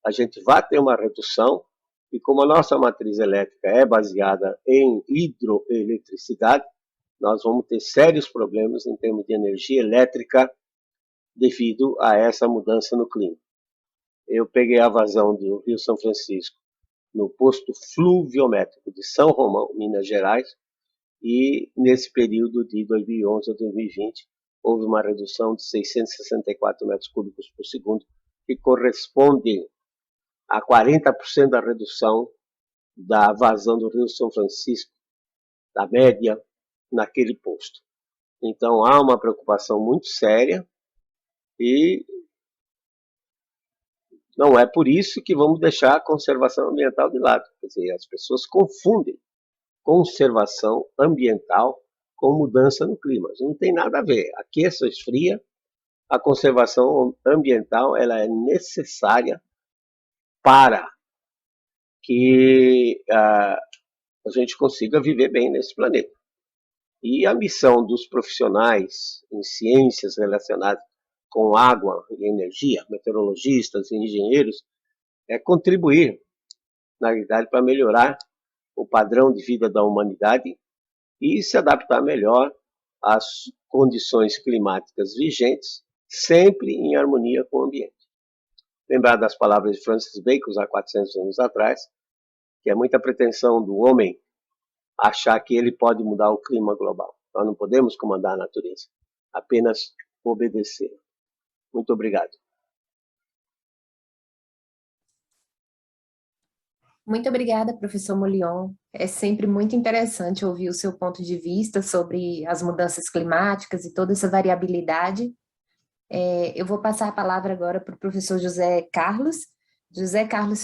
a gente vai ter uma redução, e como a nossa matriz elétrica é baseada em hidroeletricidade, nós vamos ter sérios problemas em termos de energia elétrica devido a essa mudança no clima. Eu peguei a vazão do Rio São Francisco no posto fluviométrico de São Romão, Minas Gerais, e nesse período de 2011 a 2020 houve uma redução de 664 metros cúbicos por segundo, que corresponde a 40% da redução da vazão do Rio São Francisco, da média, naquele posto. Então há uma preocupação muito séria e não é por isso que vamos deixar a conservação ambiental de lado. Quer dizer, as pessoas confundem conservação ambiental com mudança no clima. Não tem nada a ver. Aqueça ou esfria, a conservação ambiental ela é necessária para que a gente consiga viver bem nesse planeta. E a missão dos profissionais em ciências relacionadas com água e energia, meteorologistas e engenheiros, é contribuir, na realidade, para melhorar o padrão de vida da humanidade e se adaptar melhor às condições climáticas vigentes, sempre em harmonia com o ambiente. Lembrar das palavras de Francis Bacon, há 400 anos atrás, que é muita pretensão do homem achar que ele pode mudar o clima global. Nós não podemos comandar a natureza, apenas obedecer. Muito obrigado. Muito obrigada, professor Molion. É sempre muito interessante ouvir o seu ponto de vista sobre as mudanças climáticas e toda essa variabilidade. Eu vou passar a palavra agora para o professor José Carlos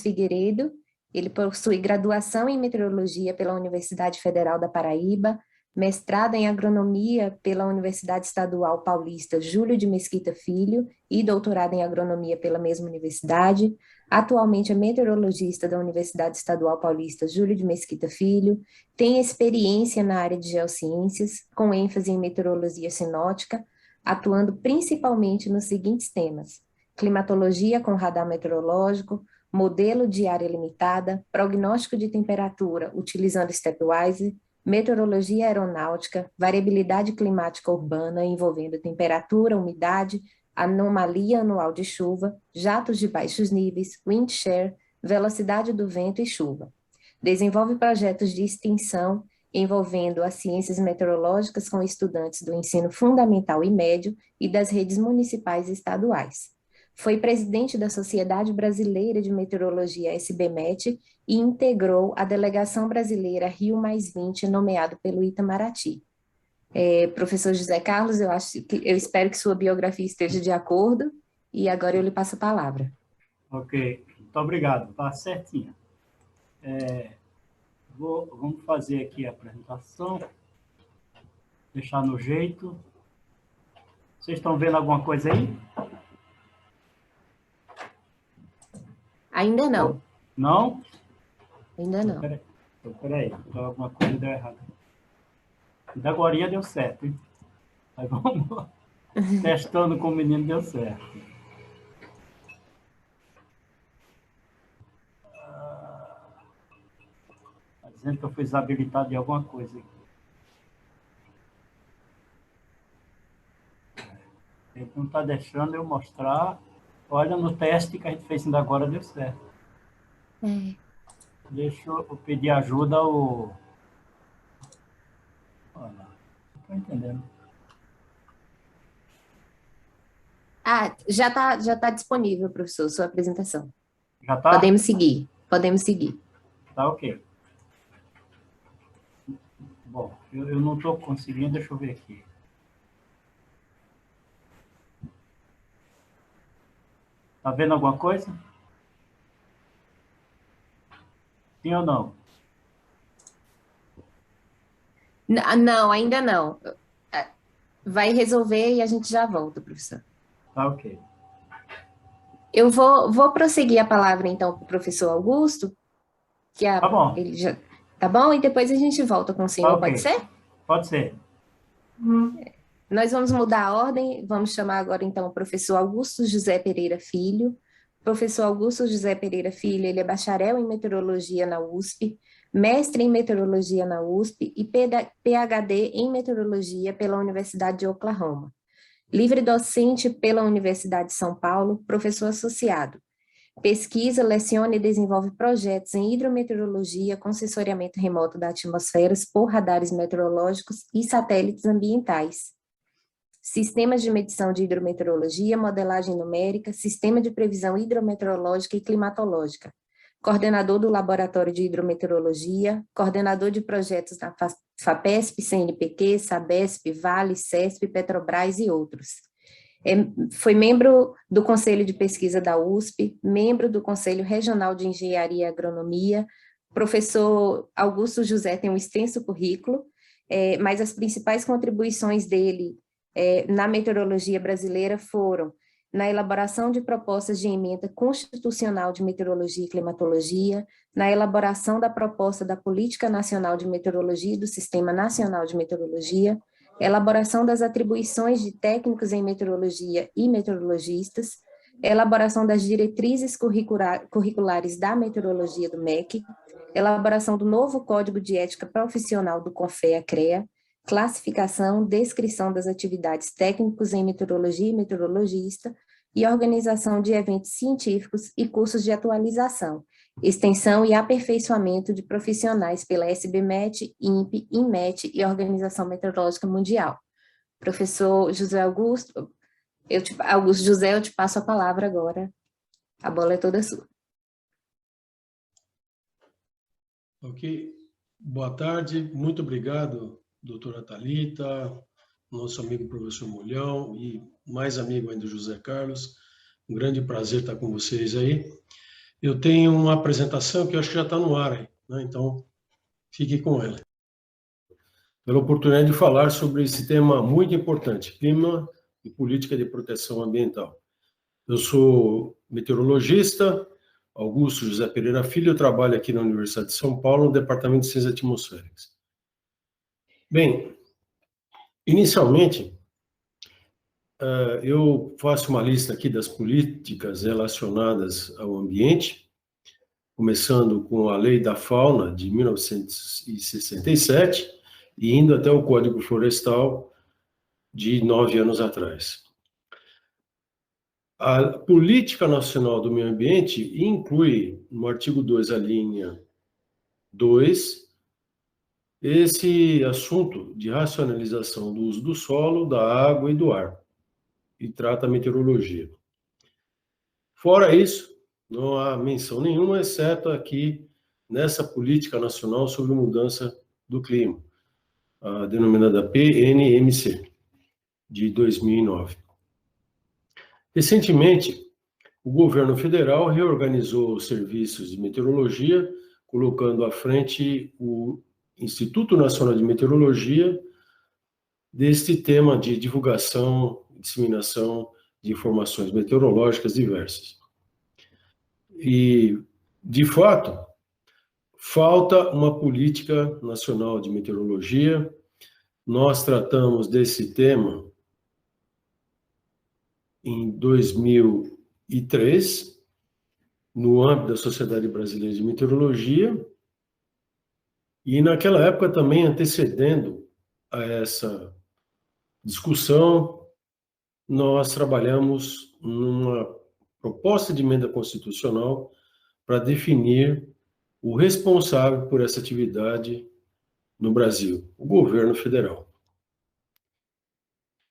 Figueiredo. Ele possui graduação em meteorologia pela Universidade Federal da Paraíba, mestrado em agronomia pela Universidade Estadual Paulista Júlio de Mesquita Filho e doutorado em agronomia pela mesma universidade. Atualmente é meteorologista da Universidade Estadual Paulista Júlio de Mesquita Filho, tem experiência na área de geociências, com ênfase em meteorologia sinótica, atuando principalmente nos seguintes temas: climatologia com radar meteorológico, modelo de área limitada, prognóstico de temperatura utilizando Stepwise, meteorologia aeronáutica, variabilidade climática urbana envolvendo temperatura, umidade, anomalia anual de chuva, jatos de baixos níveis, wind shear, velocidade do vento e chuva. Desenvolve projetos de extensão envolvendo as ciências meteorológicas com estudantes do ensino fundamental e médio e das redes municipais e estaduais. Foi presidente da Sociedade Brasileira de Meteorologia SBMet e integrou a delegação brasileira Rio+20, nomeado pelo Itamaraty. Professor José Carlos, eu espero que sua biografia esteja de acordo, e agora eu lhe passo a palavra. Ok, muito obrigado, está certinho. Vamos fazer aqui a apresentação, deixar no jeito. Vocês estão vendo alguma coisa aí? Ainda não. Não? Ainda não. Peraí, então alguma coisa deu errado. Da agorinha deu certo, hein? Aí vamos testando com o menino, deu certo. Está dizendo que eu fui desabilitado de alguma coisa aqui. Ele não está deixando eu mostrar. Olha, no teste que a gente fez ainda agora deu certo. Deixa eu pedir ajuda ao... Olha, não estou entendendo. Já tá disponível, professor, sua apresentação. Já está? Podemos seguir. Tá ok. Bom, eu não estou conseguindo, deixa eu ver aqui. Está vendo alguma coisa? Sim ou não? Não, ainda não. Vai resolver e a gente já volta, professor. Tá ok. Eu vou prosseguir a palavra, então, para o professor Augusto. Tá bom. Tá bom? E depois a gente volta com o senhor, Tá okay. Pode ser? Pode ser. Nós vamos mudar a ordem, vamos chamar agora então o professor Augusto José Pereira Filho. O professor Augusto José Pereira Filho, ele é bacharel em meteorologia na USP, mestre em meteorologia na USP e PhD em meteorologia pela Universidade de Oklahoma. Livre docente pela Universidade de São Paulo, professor associado. Pesquisa, leciona e desenvolve projetos em hidrometeorologia com sensoriamento remoto da atmosfera por radares meteorológicos e satélites ambientais. Sistemas de medição de hidrometeorologia, modelagem numérica, sistema de previsão hidrometeorológica e climatológica. Coordenador do Laboratório de Hidrometeorologia, coordenador de projetos na FAPESP, CNPq, SABESP, Vale, CESP, Petrobras e outros. Foi membro do Conselho de Pesquisa da USP, membro do Conselho Regional de Engenharia e Agronomia. Professor Augusto José tem um extenso currículo, mas as principais contribuições dele na meteorologia brasileira foram na elaboração de propostas de emenda constitucional de meteorologia e climatologia, na elaboração da proposta da Política Nacional de Meteorologia e do Sistema Nacional de Meteorologia, elaboração das atribuições de técnicos em meteorologia e meteorologistas, elaboração das diretrizes curriculares da meteorologia do MEC, elaboração do novo Código de Ética Profissional do CONFEA-CREA, classificação, descrição das atividades técnicos em meteorologia e meteorologista e organização de eventos científicos e cursos de atualização, extensão e aperfeiçoamento de profissionais pela SBMet, INPE, INMET e Organização Meteorológica Mundial. Professor José Augusto, Augusto José, eu te passo a palavra agora. A bola é toda sua. Ok. Boa tarde, muito obrigado, doutora Thalita, nosso amigo professor Molhão e mais amigo ainda, José Carlos. Um grande prazer estar com vocês aí. Eu tenho uma apresentação que eu acho que já está no ar aí, né? Então fique com ela. Pela oportunidade de falar sobre esse tema muito importante, clima e política de proteção ambiental. Eu sou meteorologista, Augusto José Pereira Filho, eu trabalho aqui na Universidade de São Paulo, no Departamento de Ciências Atmosféricas. Bem, inicialmente, eu faço uma lista aqui das políticas relacionadas ao ambiente, começando com a Lei da Fauna de 1967 e indo até o Código Florestal de 9 anos atrás. A Política Nacional do Meio Ambiente inclui, no artigo 2, a linha 2, esse assunto de racionalização do uso do solo, da água e do ar, e trata a meteorologia. Fora isso, não há menção nenhuma, exceto aqui nessa Política Nacional sobre Mudança do Clima, a denominada PNMC, de 2009. Recentemente, o governo federal reorganizou os serviços de meteorologia, colocando à frente o Instituto Nacional de Meteorologia deste tema de divulgação e disseminação de informações meteorológicas diversas. E, de fato, falta uma política nacional de meteorologia. Nós tratamos desse tema em 2003, no âmbito da Sociedade Brasileira de Meteorologia, e naquela época também antecedendo a essa discussão, nós trabalhamos numa proposta de emenda constitucional para definir o responsável por essa atividade no Brasil, o governo federal.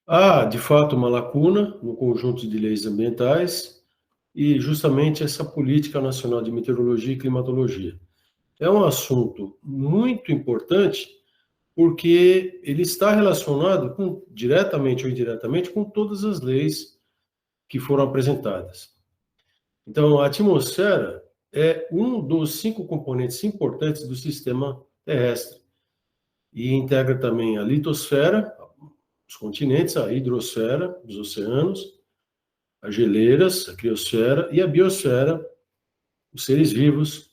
Há, de fato, uma lacuna no conjunto de leis ambientais e justamente essa Política Nacional de Meteorologia e Climatologia. É um assunto muito importante porque ele está relacionado diretamente ou indiretamente com todas as leis que foram apresentadas. Então, a atmosfera é um dos 5 componentes importantes do sistema terrestre e integra também a litosfera, os continentes, a hidrosfera, os oceanos, as geleiras, a criosfera e a biosfera, os seres vivos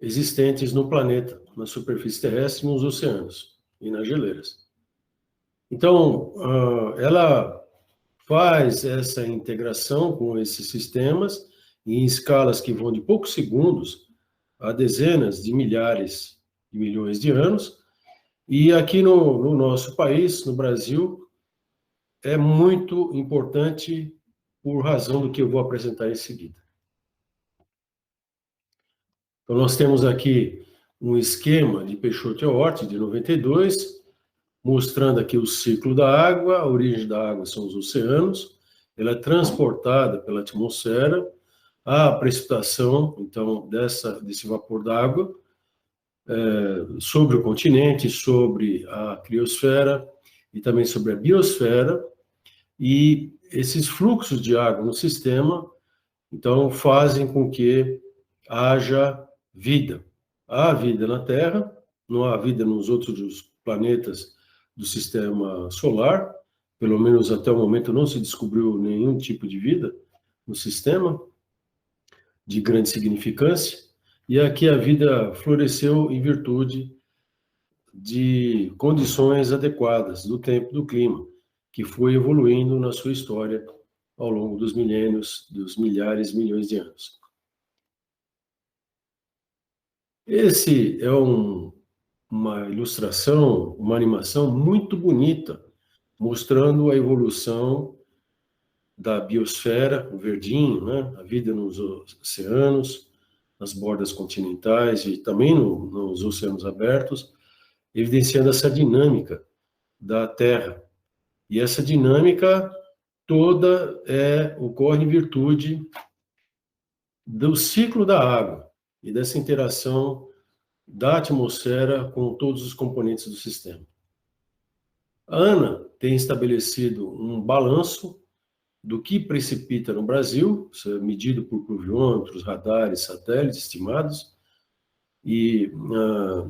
existentes no planeta, na superfície terrestre, nos oceanos e nas geleiras. Então, ela faz essa integração com esses sistemas em escalas que vão de poucos segundos a dezenas de milhares de milhões de anos. E aqui no nosso país, no Brasil, é muito importante por razão do que eu vou apresentar em seguida. Então, nós temos aqui um esquema de Peixoto-Hort, de 92, mostrando aqui o ciclo da água. A origem da água são os oceanos, ela é transportada pela atmosfera, a precipitação, então, desse vapor d'água, sobre o continente, sobre a criosfera e também sobre a biosfera, e esses fluxos de água no sistema, então, fazem com que haja vida. Há vida na Terra, não há vida nos outros planetas do sistema solar, pelo menos até o momento não se descobriu nenhum tipo de vida no sistema de grande significância, e aqui a vida floresceu em virtude de condições adequadas do tempo, do clima, que foi evoluindo na sua história ao longo dos milênios, dos milhares, milhões de anos. Esse é uma ilustração, uma animação muito bonita, mostrando a evolução da biosfera, o verdinho, né? A vida nos oceanos, nas bordas continentais e também nos oceanos abertos, evidenciando essa dinâmica da Terra. E essa dinâmica toda ocorre em virtude do ciclo da água e dessa interação da atmosfera com todos os componentes do sistema. A ANA tem estabelecido um balanço do que precipita no Brasil, isso é medido por pluviômetros, radares, satélites estimados, e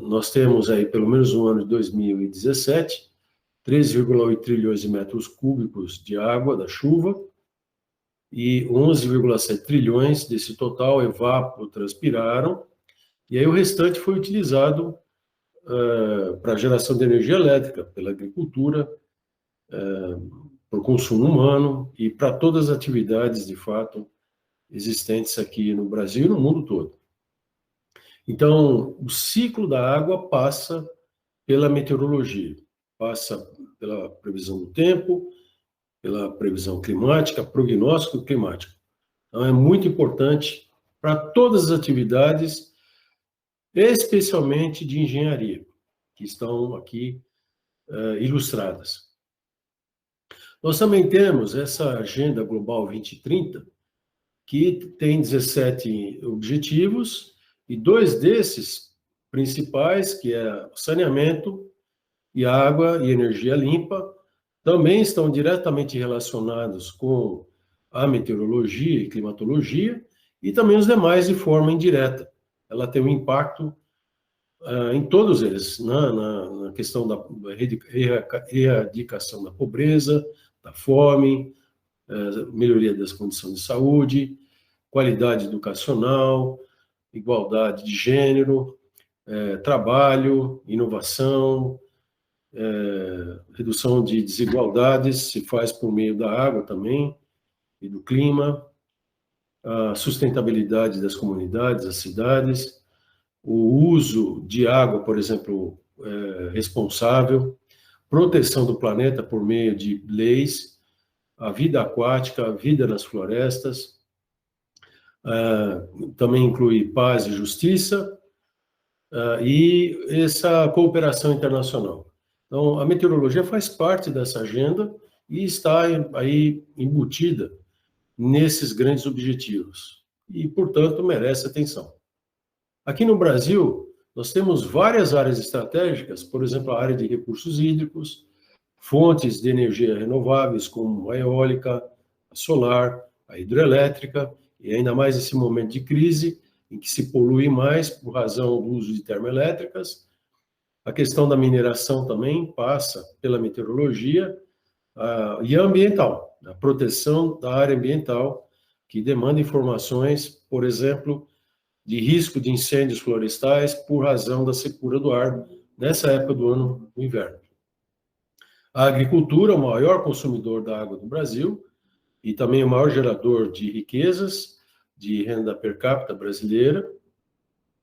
nós temos aí, pelo menos no ano de 2017, 3,8 trilhões de metros cúbicos de água da chuva, e 11,7 trilhões desse total evapotranspiraram, e aí o restante foi utilizado para geração de energia elétrica, pela agricultura, para o consumo humano e para todas as atividades, de fato, existentes aqui no Brasil e no mundo todo. Então, o ciclo da água passa pela meteorologia, passa pela previsão do tempo, pela previsão climática, prognóstico climático. Então, é muito importante para todas as atividades, especialmente de engenharia, que estão aqui ilustradas. Nós também temos essa Agenda Global 2030, que tem 17 objetivos, e 2 desses principais, que é saneamento e água e energia limpa, também estão diretamente relacionados com a meteorologia e climatologia, e também os demais de forma indireta. Ela tem um impacto em todos eles, na questão da erradicação da pobreza, da fome, melhoria das condições de saúde, qualidade educacional, igualdade de gênero, trabalho, inovação, redução de desigualdades se faz por meio da água também e do clima, a sustentabilidade das comunidades, das cidades, o uso de água, por exemplo, responsável, proteção do planeta por meio de leis, a vida aquática, a vida nas florestas, também inclui paz e justiça, e essa cooperação internacional. Então, a meteorologia faz parte dessa agenda e está aí embutida nesses grandes objetivos, e, portanto, merece atenção. Aqui no Brasil, nós temos várias áreas estratégicas, por exemplo, a área de recursos hídricos, fontes de energia renováveis, como a eólica, a solar, a hidrelétrica, e ainda mais nesse momento de crise, em que se polui mais por razão do uso de termoelétricas. A questão da mineração também passa pela meteorologia e a ambiental, a proteção da área ambiental, que demanda informações, por exemplo, de risco de incêndios florestais por razão da secura do ar nessa época do ano, no inverno. A agricultura, o maior consumidor da água do Brasil, e também o maior gerador de riquezas, de renda per capita brasileira.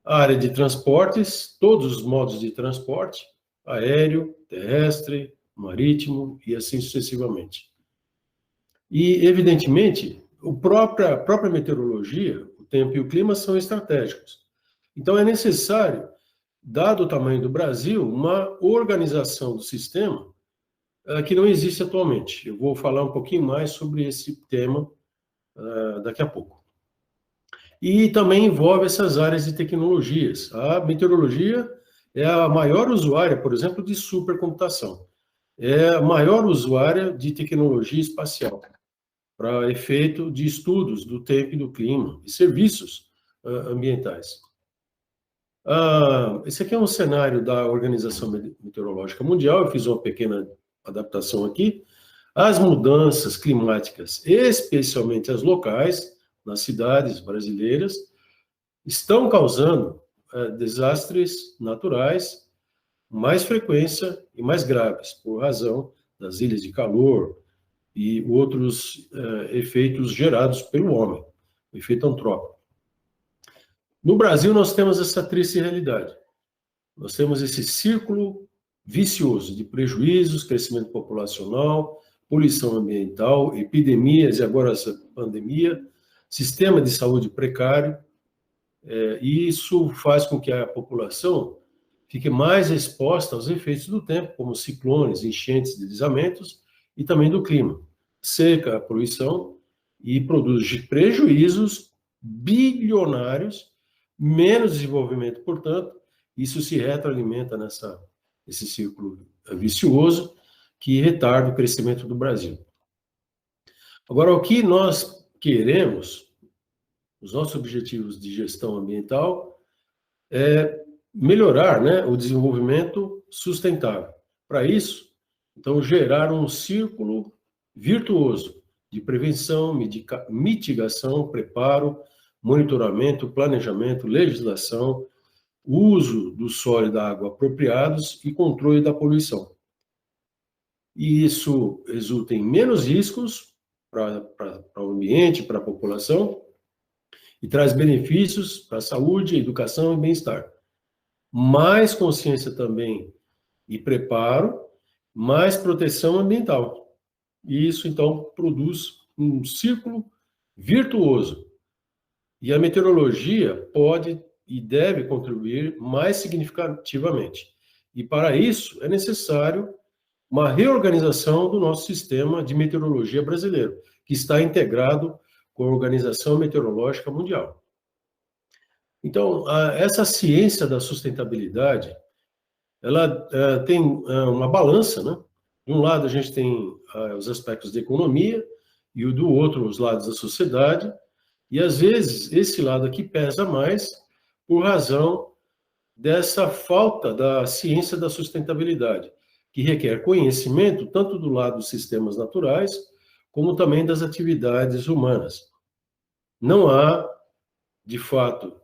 A área de transportes, todos os modos de transporte, aéreo, terrestre, marítimo e assim sucessivamente. E, evidentemente, a própria meteorologia, o tempo e o clima são estratégicos. Então, é necessário, dado o tamanho do Brasil, uma organização do sistema que não existe atualmente. Eu vou falar um pouquinho mais sobre esse tema daqui a pouco. E também envolve essas áreas de tecnologias. A meteorologia é a maior usuária, por exemplo, de supercomputação. É a maior usuária de tecnologia espacial para efeito de estudos do tempo e do clima e serviços ambientais. Esse aqui é um cenário da Organização Meteorológica Mundial, eu fiz uma pequena adaptação aqui. As mudanças climáticas, especialmente as locais, nas cidades brasileiras, estão causando desastres naturais, mais frequência e mais graves, por razão das ilhas de calor e outros efeitos gerados pelo homem, o efeito antrópico. No Brasil, nós temos essa triste realidade. Nós temos esse círculo vicioso de prejuízos, crescimento populacional, poluição ambiental, epidemias e agora essa pandemia, sistema de saúde precário, e isso faz com que a população fique mais exposta aos efeitos do tempo, como ciclones, enchentes, deslizamentos, e também do clima. Seca, a poluição, e produz prejuízos bilionários, menos desenvolvimento, portanto, isso se retroalimenta nesse círculo vicioso que retarda o crescimento do Brasil. Agora, o que nós queremos, os nossos objetivos de gestão ambiental, é melhorar, né, o desenvolvimento sustentável. Para isso, então, gerar um círculo virtuoso de prevenção, mitigação, preparo, monitoramento, planejamento, legislação, uso do solo e da água apropriados e controle da poluição. E isso resulta em menos riscos para o ambiente, para a população, e traz benefícios para a saúde, educação e bem-estar. Mais consciência também e preparo, mais proteção ambiental. E isso, então, produz um círculo virtuoso. E a meteorologia pode e deve contribuir mais significativamente. E, para isso, é necessário uma reorganização do nosso sistema de meteorologia brasileiro, que está integrado com a Organização Meteorológica Mundial. Então, essa ciência da sustentabilidade, ela tem uma balança, né? De um lado, a gente tem os aspectos da economia, e do outro, os lados da sociedade, e, às vezes, esse lado aqui pesa mais por razão dessa falta da ciência da sustentabilidade, que requer conhecimento tanto do lado dos sistemas naturais, como também das atividades humanas. Não há, de fato,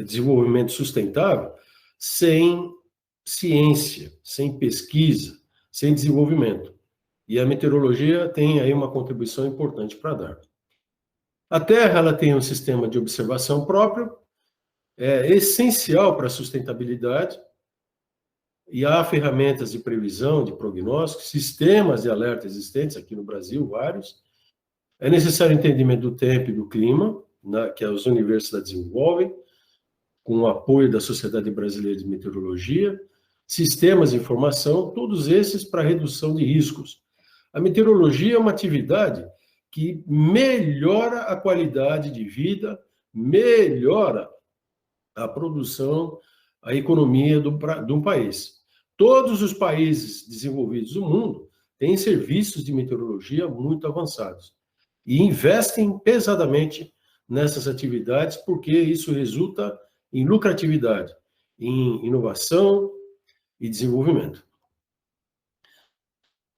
desenvolvimento sustentável sem ciência, sem pesquisa, sem desenvolvimento. E a meteorologia tem aí uma contribuição importante para dar. A Terra, ela tem um sistema de observação próprio, é essencial para a sustentabilidade, e há ferramentas de previsão, de prognóstico, sistemas de alerta existentes aqui no Brasil, vários. É necessário entendimento do tempo e do clima, que as universidades desenvolvem, com o apoio da Sociedade Brasileira de Meteorologia, sistemas de informação, todos esses para redução de riscos. A meteorologia é uma atividade que melhora a qualidade de vida, melhora a produção, a economia de um país. Todos os países desenvolvidos do mundo têm serviços de meteorologia muito avançados e investem pesadamente nessas atividades porque isso resulta em lucratividade, em inovação e desenvolvimento.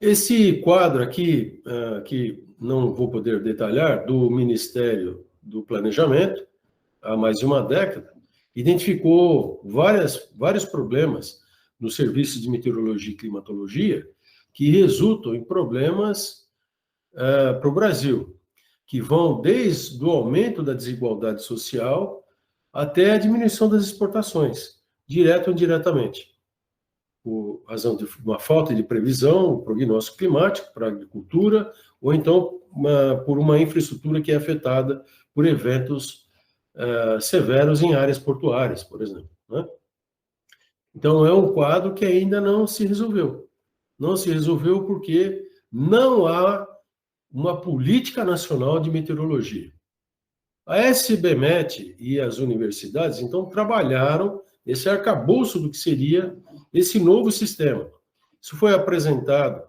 Esse quadro aqui, que não vou poder detalhar, do Ministério do Planejamento, há mais de uma década, identificou vários problemas no serviço de meteorologia e climatologia que resultam em problemas para o Brasil, que vão desde o aumento da desigualdade social até a diminuição das exportações, direto ou indiretamente, por razão de uma falta de previsão, prognóstico climático para a agricultura, ou então por uma infraestrutura que é afetada por eventos severos em áreas portuárias, por exemplo, né? Então, é um quadro que ainda não se resolveu. Não se resolveu porque não há uma política nacional de meteorologia. A SBMet e as universidades, então, trabalharam esse arcabouço do que seria esse novo sistema. Isso foi apresentado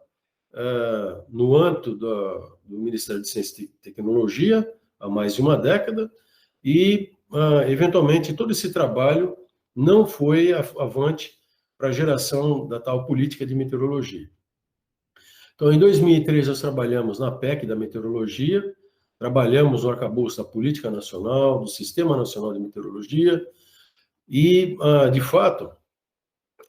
no âmbito do Ministério de Ciência e Tecnologia há mais de uma década e, eventualmente, todo esse trabalho não foi avante para a geração da tal política de meteorologia. Então, em 2003, nós trabalhamos na PEC da meteorologia, trabalhamos no arcabouço da política nacional, do Sistema Nacional de Meteorologia, e, de fato,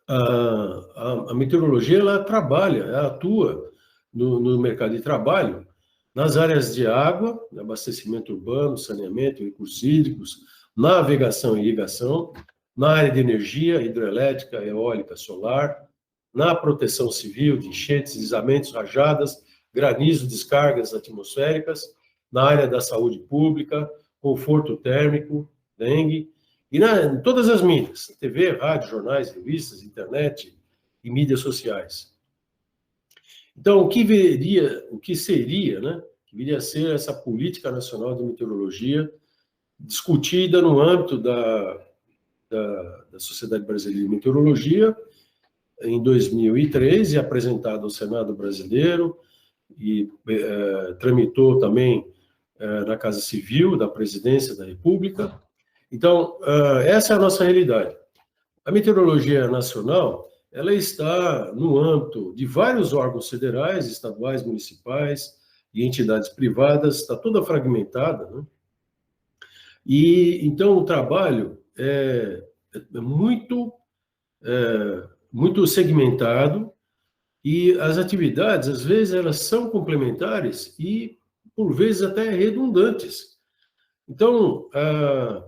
a meteorologia, ela trabalha, ela atua no mercado de trabalho, nas áreas de água, abastecimento urbano, saneamento, recursos hídricos, navegação e irrigação, na área de energia, hidrelétrica, eólica, solar, na proteção civil de enchentes, deslizamentos, rajadas, granizo, descargas atmosféricas, na área da saúde pública, conforto térmico, dengue, e em todas as mídias, TV, rádio, jornais, revistas, internet e mídias sociais. Então, o que seria, né, que viria a ser essa política nacional de meteorologia discutida no âmbito da Sociedade Brasileira de Meteorologia, em 2003, e apresentada ao Senado brasileiro, e tramitou também na Casa Civil da Presidência da República. Então, essa é a nossa realidade. A meteorologia nacional, ela está no âmbito de vários órgãos federais, estaduais, municipais e entidades privadas, está toda fragmentada, né? E, então, o trabalho é muito segmentado e as atividades, às vezes, elas são complementares e, por vezes, até redundantes. Então,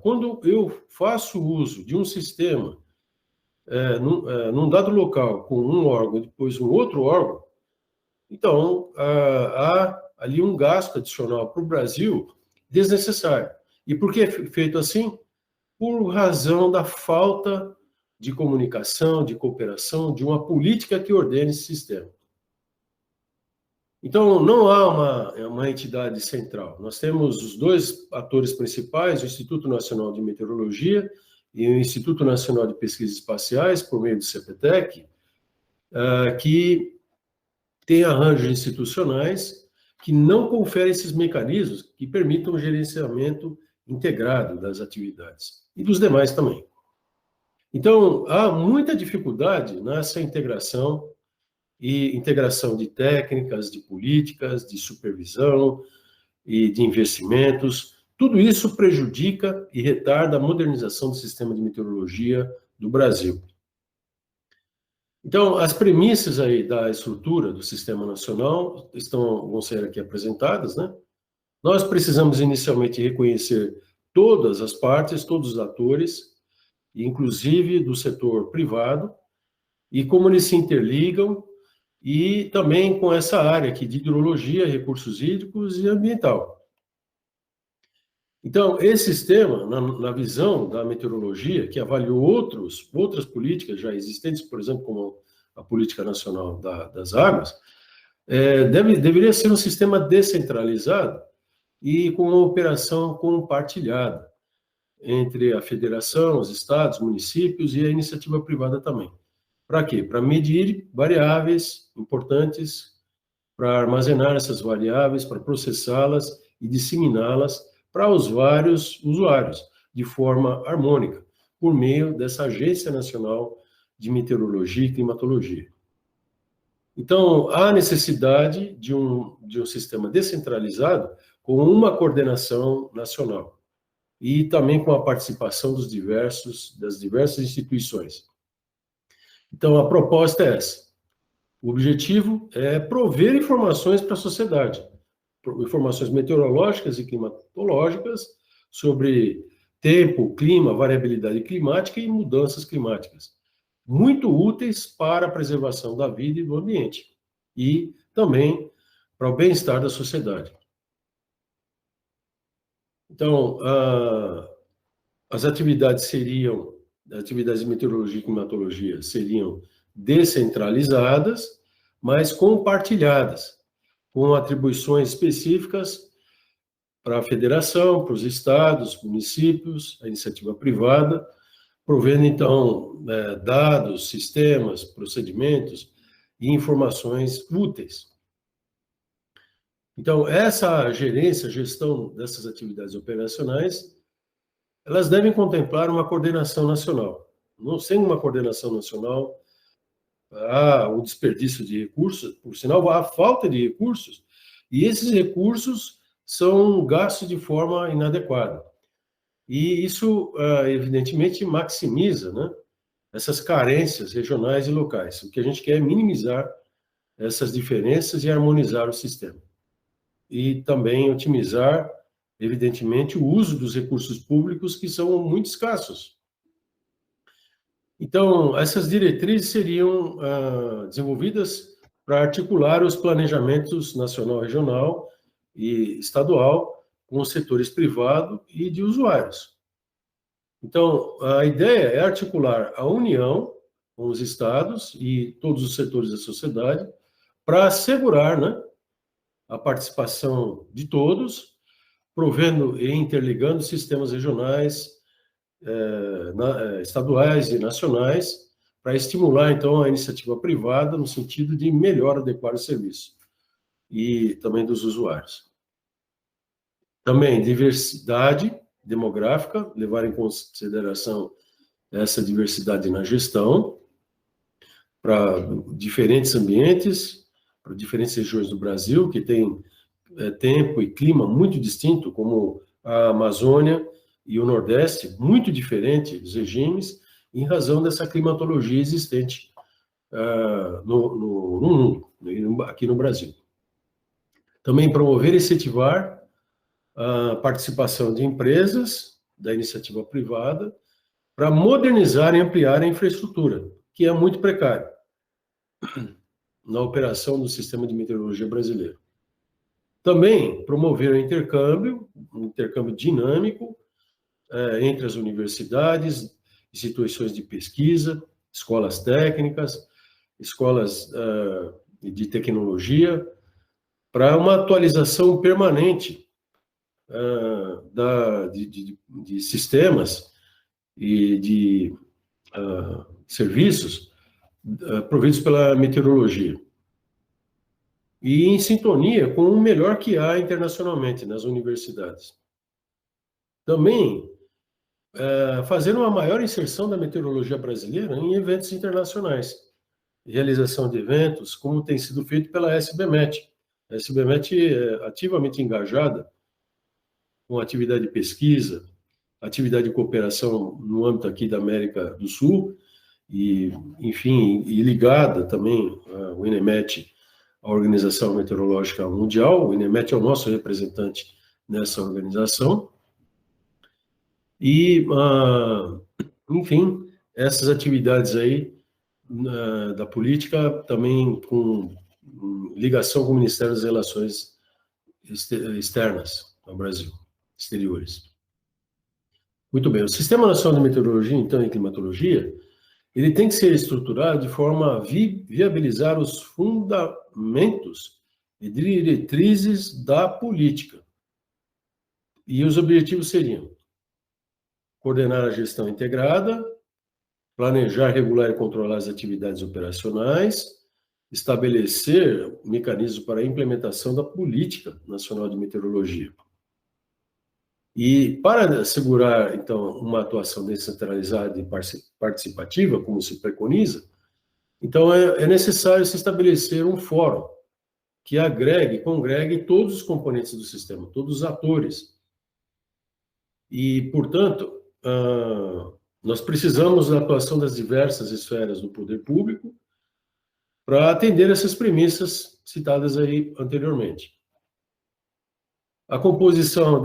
quando eu faço uso de um sistema num dado local com um órgão e depois um outro órgão, então, há ali um gasto adicional para o Brasil desnecessário. E por que é feito assim? Por razão da falta de comunicação, de cooperação, de uma política que ordene esse sistema. Então, não há uma entidade central. Nós temos os dois atores principais, o Instituto Nacional de Meteorologia e o Instituto Nacional de Pesquisas Espaciais, por meio do CPTEC, que têm arranjos institucionais que não conferem esses mecanismos que permitam o gerenciamento integrado das atividades e dos demais também. Então, há muita dificuldade nessa integração de técnicas, de políticas, de supervisão e de investimentos. Tudo isso prejudica e retarda a modernização do sistema de meteorologia do Brasil. Então, as premissas aí da estrutura do Sistema Nacional vão ser aqui apresentadas, né? Nós precisamos inicialmente reconhecer todas as partes, todos os atores, inclusive do setor privado, e como eles se interligam, e também com essa área aqui de hidrologia, recursos hídricos e ambiental. Então, esse sistema, na visão da meteorologia, que avaliou outras políticas já existentes, por exemplo, como a Política Nacional das Águas, deveria ser um sistema descentralizado e com uma operação compartilhada entre a federação, os estados, municípios e a iniciativa privada também. Para quê? Para medir variáveis importantes, para armazenar essas variáveis, para processá-las e disseminá-las para os vários usuários, de forma harmônica, por meio dessa Agência Nacional de Meteorologia e Climatologia. Então, há necessidade de um sistema descentralizado com uma coordenação nacional e também com a participação das diversas instituições. Então, a proposta é essa. O objetivo é prover informações para a sociedade, informações meteorológicas e climatológicas sobre tempo, clima, variabilidade climática e mudanças climáticas, muito úteis para a preservação da vida e do ambiente, e também para o bem-estar da sociedade. Então, as atividades de meteorologia e climatologia seriam descentralizadas, mas compartilhadas, com atribuições específicas para a federação, para os estados, municípios, a iniciativa privada, provendo, então, dados, sistemas, procedimentos e informações úteis. Então, essa gestão dessas atividades operacionais, elas devem contemplar uma coordenação nacional. Não sem uma coordenação nacional, há o desperdício de recursos, por sinal, há falta de recursos, e esses recursos são gastos de forma inadequada. E isso, evidentemente, maximiza, né, essas carências regionais e locais. O que a gente quer é minimizar essas diferenças e harmonizar o sistema. E também otimizar, evidentemente, o uso dos recursos públicos, que são muito escassos. Então, essas diretrizes seriam desenvolvidas para articular os planejamentos nacional, regional e estadual com os setores privado e de usuários. Então, a ideia é articular a União com os estados e todos os setores da sociedade para assegurar, né, a participação de todos, provendo e interligando sistemas regionais, estaduais e nacionais, para estimular, então, a iniciativa privada no sentido de melhor adequar o serviço e também dos usuários. Também diversidade demográfica, levar em consideração essa diversidade na gestão, para diferentes ambientes, para diferentes regiões do Brasil, que tem tempo e clima muito distinto, como a Amazônia e o Nordeste, muito diferente os regimes, em razão dessa climatologia existente no mundo, aqui no Brasil. Também promover e incentivar a participação de empresas da iniciativa privada para modernizar e ampliar a infraestrutura, que é muito precária na operação do sistema de meteorologia brasileiro. Também promover o um intercâmbio dinâmico entre as universidades, instituições de pesquisa, escolas técnicas, escolas de tecnologia, para uma atualização permanente de sistemas e de serviços providos pela meteorologia. E em sintonia com o melhor que há internacionalmente nas universidades. Também fazer uma maior inserção da meteorologia brasileira em eventos internacionais. Realização de eventos, como tem sido feito pela SBMet. A SBMet é ativamente engajada com atividade de pesquisa, atividade de cooperação no âmbito aqui da América do Sul, e, enfim, e ligada também ao INEMET, a Organização Meteorológica Mundial. O INEMET é o nosso representante nessa organização. E, enfim, essas atividades aí da política também com ligação com o Ministério das Relações Externas ao Brasil, exteriores. Muito bem, o Sistema Nacional de Meteorologia, então, e Climatologia, ele tem que ser estruturado de forma a viabilizar os fundamentos e diretrizes da política. E os objetivos seriam coordenar a gestão integrada, planejar, regular e controlar as atividades operacionais, estabelecer mecanismos para a implementação da Política Nacional de Meteorologia. E para assegurar, então, uma atuação descentralizada e participativa, como se preconiza, então é necessário se estabelecer um fórum que congregue todos os componentes do sistema, todos os atores. E, portanto, nós precisamos da atuação das diversas esferas do poder público para atender essas premissas citadas aí anteriormente. A composição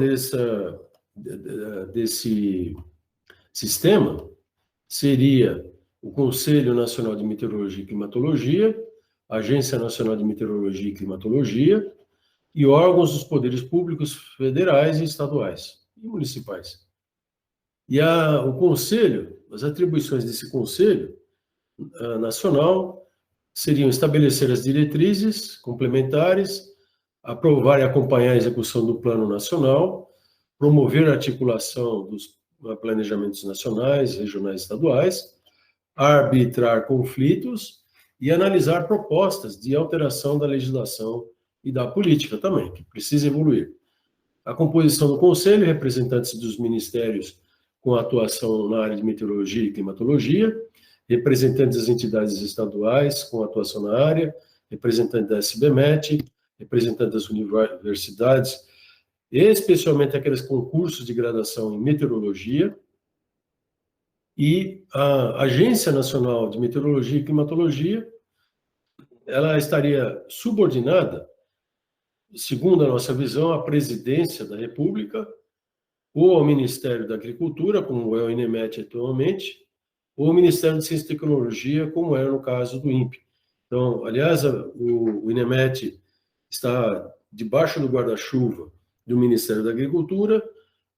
desse sistema seria o Conselho Nacional de Meteorologia e Climatologia, a Agência Nacional de Meteorologia e Climatologia e órgãos dos poderes públicos federais e estaduais e municipais. E o Conselho, as atribuições desse Conselho Nacional seriam estabelecer as diretrizes complementares, aprovar e acompanhar a execução do Plano Nacional, promover a articulação dos planejamentos nacionais, regionais e estaduais, arbitrar conflitos e analisar propostas de alteração da legislação e da política também, que precisa evoluir. A composição do Conselho, representantes dos ministérios com atuação na área de meteorologia e climatologia, representantes das entidades estaduais com atuação na área, representantes da SBMet, representantes das universidades, especialmente aqueles concursos de graduação em meteorologia, e a Agência Nacional de Meteorologia e Climatologia, ela estaria subordinada, segundo a nossa visão, à Presidência da República, ou ao Ministério da Agricultura, como é o INEMET atualmente, ou ao Ministério de Ciência e Tecnologia, como é no caso do INPE. Então, aliás, o INEMET está debaixo do guarda-chuva do Ministério da Agricultura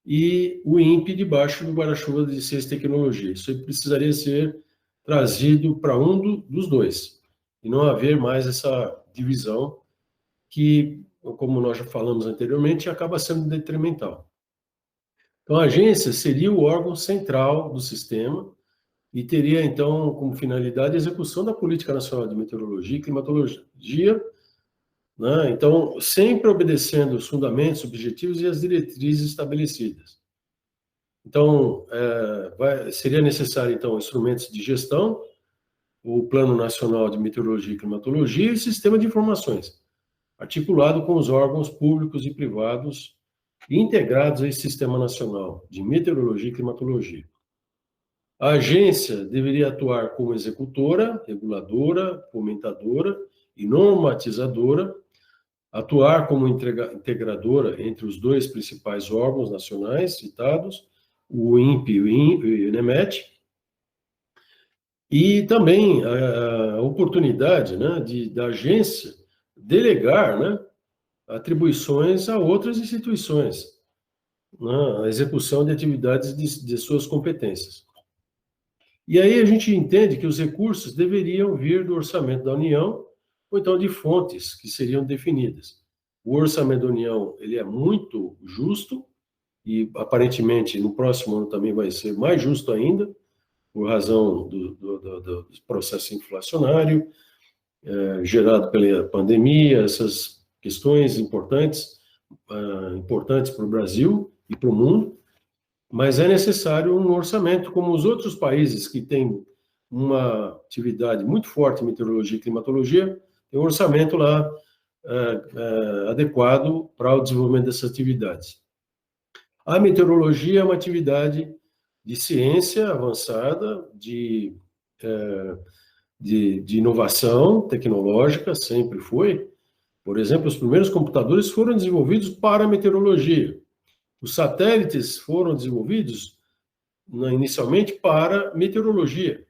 e o INPE debaixo do guarda-chuva de Ciência e Tecnologia. Isso aí precisaria ser trazido para um dos dois, e não haver mais essa divisão que, como nós já falamos anteriormente, acaba sendo detrimental. Então, a agência seria o órgão central do sistema e teria, então, como finalidade a execução da Política Nacional de Meteorologia e Climatologia, né? Então, sempre obedecendo os fundamentos, objetivos e as diretrizes estabelecidas. Então, seria necessário, então, instrumentos de gestão, o Plano Nacional de Meteorologia e Climatologia e sistema de informações, articulado com os órgãos públicos e privados integrados a esse Sistema Nacional de Meteorologia e Climatologia. A agência deveria atuar como executora, reguladora, fomentadora e normatizadora, atuar como integradora entre os dois principais órgãos nacionais citados, o INPE e o INEMET, e também a oportunidade, né, da agência delegar, né, atribuições a outras instituições, né, a execução de atividades de suas competências. E aí a gente entende que os recursos deveriam vir do orçamento da União, ou então de fontes que seriam definidas. O orçamento da União, ele é muito justo, e aparentemente no próximo ano também vai ser mais justo ainda, por razão do processo inflacionário gerado pela pandemia, essas questões importantes para o Brasil e para o mundo, mas é necessário um orçamento, como os outros países que têm uma atividade muito forte em meteorologia e climatologia, tem um orçamento lá adequado para o desenvolvimento dessas atividades. A meteorologia é uma atividade de ciência avançada, de inovação tecnológica, sempre foi. Por exemplo, os primeiros computadores foram desenvolvidos para a meteorologia. Os satélites foram desenvolvidos inicialmente para meteorologia.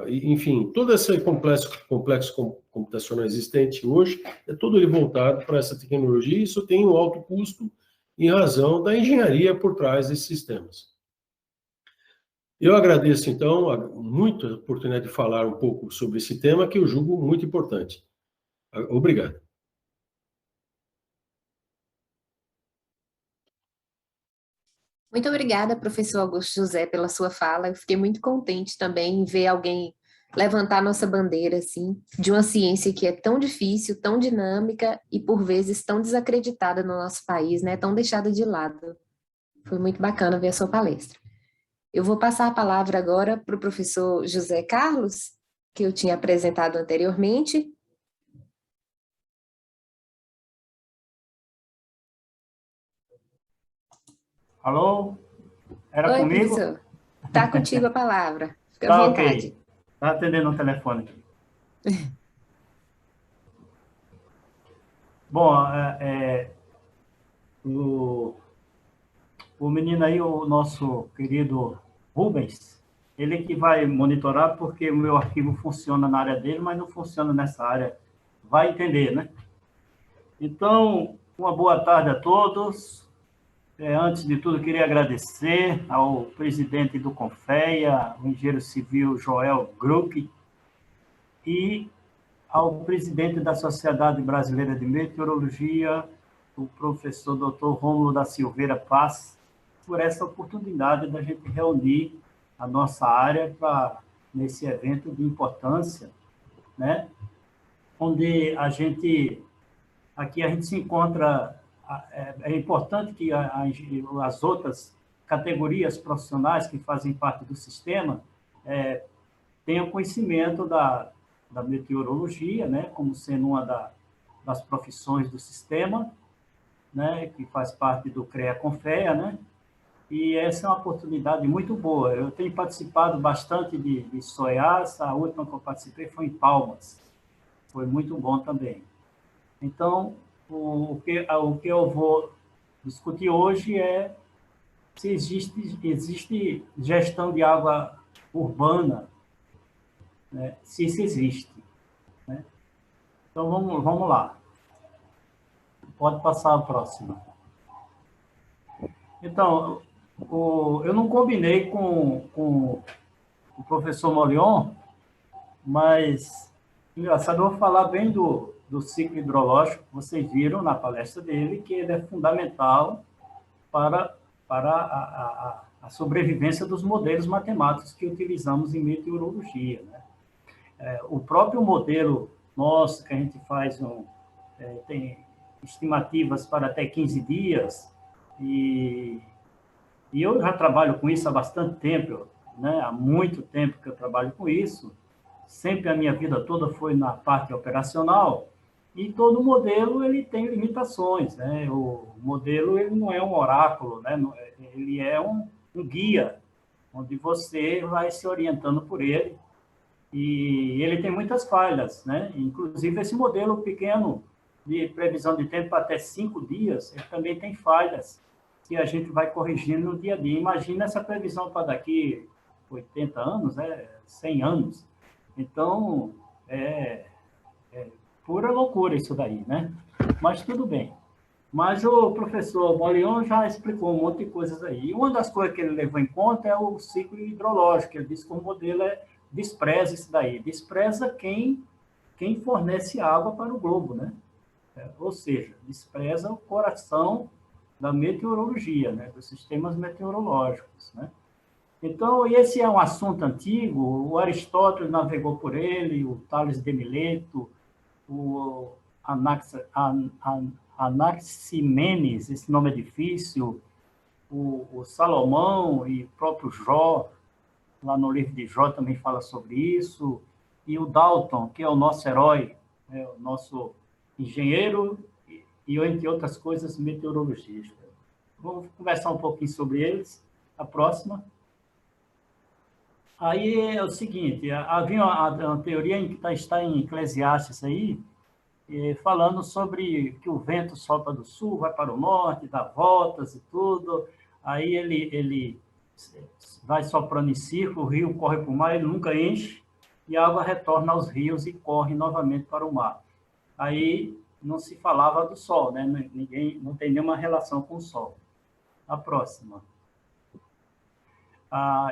Enfim, todo esse complexo computacional existente hoje é todo ele voltado para essa tecnologia, e isso tem um alto custo em razão da engenharia por trás desses sistemas. Eu agradeço, então, muito a oportunidade de falar um pouco sobre esse tema, que eu julgo muito importante. Obrigado. Muito obrigada, professor Augusto José, pela sua fala. Eu fiquei muito contente também em ver alguém levantar nossa bandeira, assim, de uma ciência que é tão difícil, tão dinâmica e, por vezes, tão desacreditada no nosso país, né? Tão deixada de lado. Foi muito bacana ver a sua palestra. Eu vou passar a palavra agora para o professor José Carlos, que eu tinha apresentado anteriormente. Alô? Era Oi, comigo? professor. Está contigo a palavra. Fica à Tá, vontade. ok. Está atendendo o telefone aqui. Bom, o menino aí, o nosso querido Rubens, ele que vai monitorar, porque o meu arquivo funciona na área dele, mas não funciona nessa área. Vai entender, né? Então, uma boa tarde a todos. Antes de tudo, queria agradecer ao presidente do CONFEA, o engenheiro civil Joel Gruck, e ao presidente da Sociedade Brasileira de Meteorologia, o professor Dr. Rômulo da Silveira Paz, por essa oportunidade da gente reunir a nossa área nesse evento de importância, né? Onde aqui a gente se encontra, é importante que as outras categorias profissionais que fazem parte do sistema tenham conhecimento da meteorologia, né, como sendo uma das profissões do sistema, né, que faz parte do CREA-CONFEA, né, e essa é uma oportunidade muito boa. Eu tenho participado bastante de SOEAS, a última que eu participei foi em Palmas, foi muito bom também. Então, o que eu vou discutir hoje é se existe gestão de água urbana, né? Se isso existe, né? Então, vamos lá. Pode passar a próxima. Então, eu não combinei com o professor Molion, mas, engraçado, eu vou falar bem do ciclo hidrológico. Vocês viram na palestra dele que ele é fundamental para a sobrevivência dos modelos matemáticos que utilizamos em meteorologia, né? O próprio modelo nosso, que a gente faz, tem estimativas para até 15 dias, e eu já trabalho com isso há bastante tempo, né? Há muito tempo que eu trabalho com isso, sempre a minha vida toda foi na parte operacional, e todo modelo ele tem limitações, né? O modelo ele não é um oráculo, né? Ele é um guia, onde você vai se orientando por ele, e ele tem muitas falhas, né? Inclusive esse modelo pequeno de previsão de tempo até 5 dias, ele também tem falhas que a gente vai corrigindo no dia a dia. Imagina essa previsão para daqui 80 anos, 100 anos. Então, é pura loucura isso daí, né? Mas tudo bem. Mas o professor Molion já explicou um monte de coisas aí. E uma das coisas que ele levou em conta é o ciclo hidrológico. Ele disse que o modelo despreza isso daí. Despreza quem fornece água para o globo, né? Ou seja, despreza o coração da meteorologia, né? Dos sistemas meteorológicos, né? Então, esse é um assunto antigo. O Aristóteles navegou por ele, o Tales de Mileto, o Anaximenes, esse nome é difícil, o Salomão e o próprio Jó, lá no livro de Jó também fala sobre isso, e o Dalton, que é o nosso herói, o nosso engenheiro e, entre outras coisas, meteorologista. Vamos conversar um pouquinho sobre eles. A próxima. Aí é o seguinte, havia uma teoria que está em Eclesiastes aí, falando sobre que o vento sopra do sul, vai para o norte, dá voltas e tudo, aí ele vai soprando em círculo, o rio corre para o mar, ele nunca enche, e a água retorna aos rios e corre novamente para o mar. Aí não se falava do sol, né? Ninguém, não tem nenhuma relação com o sol. A próxima.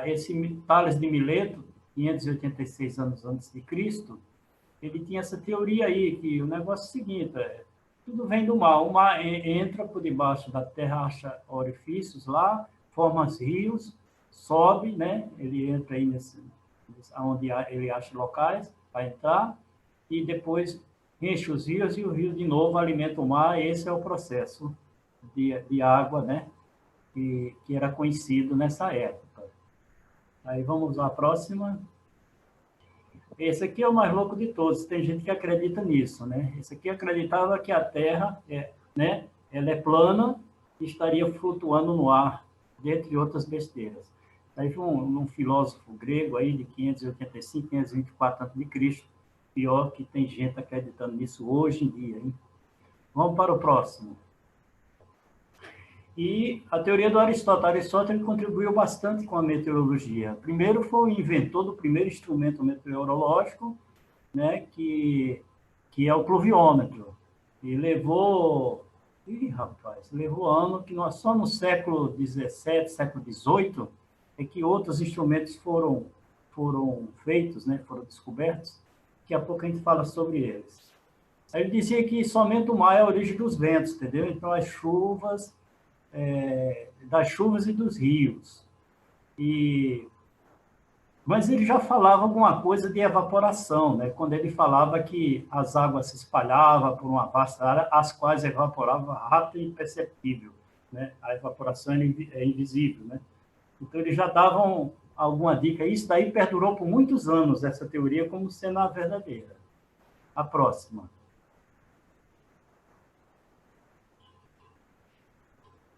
Esse Tales de Mileto, 586 anos antes de Cristo, ele tinha essa teoria aí, que o negócio é o seguinte, tudo vem do mar, o mar entra por debaixo da terra, acha orifícios lá, forma os rios, sobe, né? Ele entra aí onde ele acha locais para entrar, e depois enche os rios, e o rio de novo alimenta o mar. Esse é o processo de água, né? Que era conhecido nessa época. Aí vamos à próxima. Esse aqui é o mais louco de todos. Tem gente que acredita nisso, né? Esse aqui acreditava que a Terra, né? Ela é plana e estaria flutuando no ar, dentre outras besteiras. Aí um filósofo grego aí de 585, 524 a.C., pior que tem gente acreditando nisso hoje em dia, hein? Vamos para o próximo. E a teoria do Aristóteles. Aristóteles contribuiu bastante com a meteorologia. Primeiro foi o inventor do primeiro instrumento meteorológico, né, que é o pluviômetro. E levou... levou ano que nós só no século XVII, século XVIII, é que outros instrumentos foram feitos, né, foram descobertos. Daqui a pouco a gente fala sobre eles. Aí ele dizia que somente o mar é a origem dos ventos, entendeu? Então, as chuvas... das chuvas e dos rios. Mas ele já falava alguma coisa de evaporação, né? Quando ele falava que as águas se espalhavam por uma vasta área, as quais evaporavam rápido e imperceptível, né? A evaporação é invisível, né? Então, eles já davam alguma dica. Isso daí perdurou por muitos anos, essa teoria, como sendo a verdadeira. A próxima.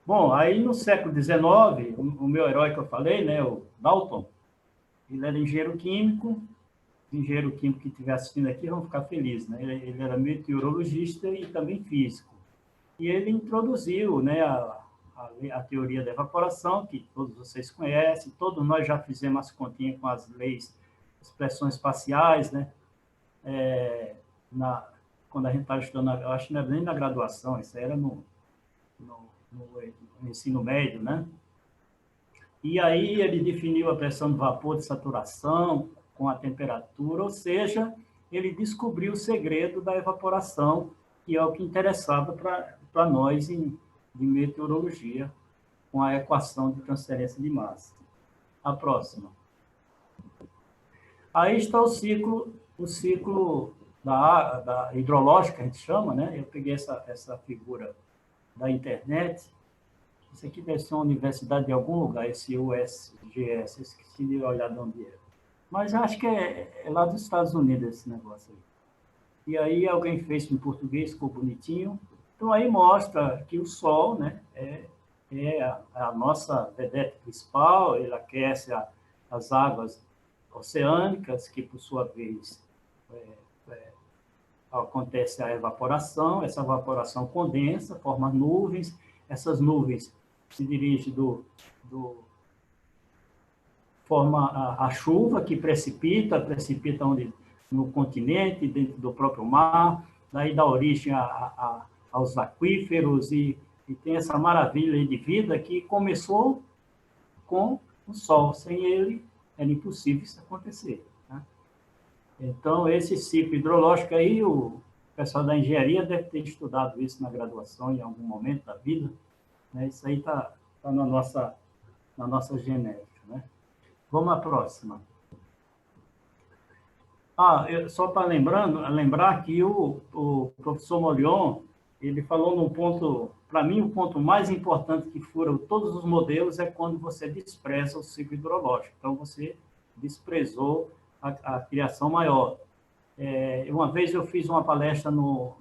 Bom, aí no século XIX, o meu herói que eu falei, né, o Dalton, ele era engenheiro químico que estiver assistindo aqui vão ficar felizes, né? Ele era meteorologista e também físico. E ele introduziu, né, a teoria da evaporação, que todos vocês conhecem, todos nós já fizemos as continhas com as leis, expressões espaciais, né? Quando a gente estava estudando, eu acho que não era nem na graduação, isso era no ensino médio, né? E aí ele definiu a pressão do vapor de saturação com a temperatura, ou seja, ele descobriu o segredo da evaporação, que é o que interessava para nós de meteorologia, com a equação de transferência de massa. A próxima. Aí está o ciclo da hidrológica, a gente chama, né? Eu peguei essa figura da internet. Isso aqui deve ser uma universidade de algum lugar, esse USGS, esqueci de olhar de onde é. Mas acho que é lá dos Estados Unidos esse negócio aí. E aí alguém fez em português, ficou bonitinho. Então aí mostra que o Sol, né, é a nossa vedete principal, ele aquece as águas oceânicas, que por sua vez acontece a evaporação, essa evaporação condensa, forma nuvens, essas nuvens se dirigem forma a chuva que precipita onde, no continente, dentro do próprio mar, daí dá origem aos aquíferos e tem essa maravilha de vida que começou com o Sol. Sem ele, era impossível isso acontecer. Então, esse ciclo hidrológico aí, o pessoal da engenharia deve ter estudado isso na graduação em algum momento da vida, né? Isso aí está na nossa genética, né? Vamos à próxima. Só para lembrar que o professor Molion, ele falou num ponto, para mim, o ponto mais importante que foram todos os modelos é quando você despreza o ciclo hidrológico. Então, você desprezou a criação maior. Uma vez eu fiz uma palestra no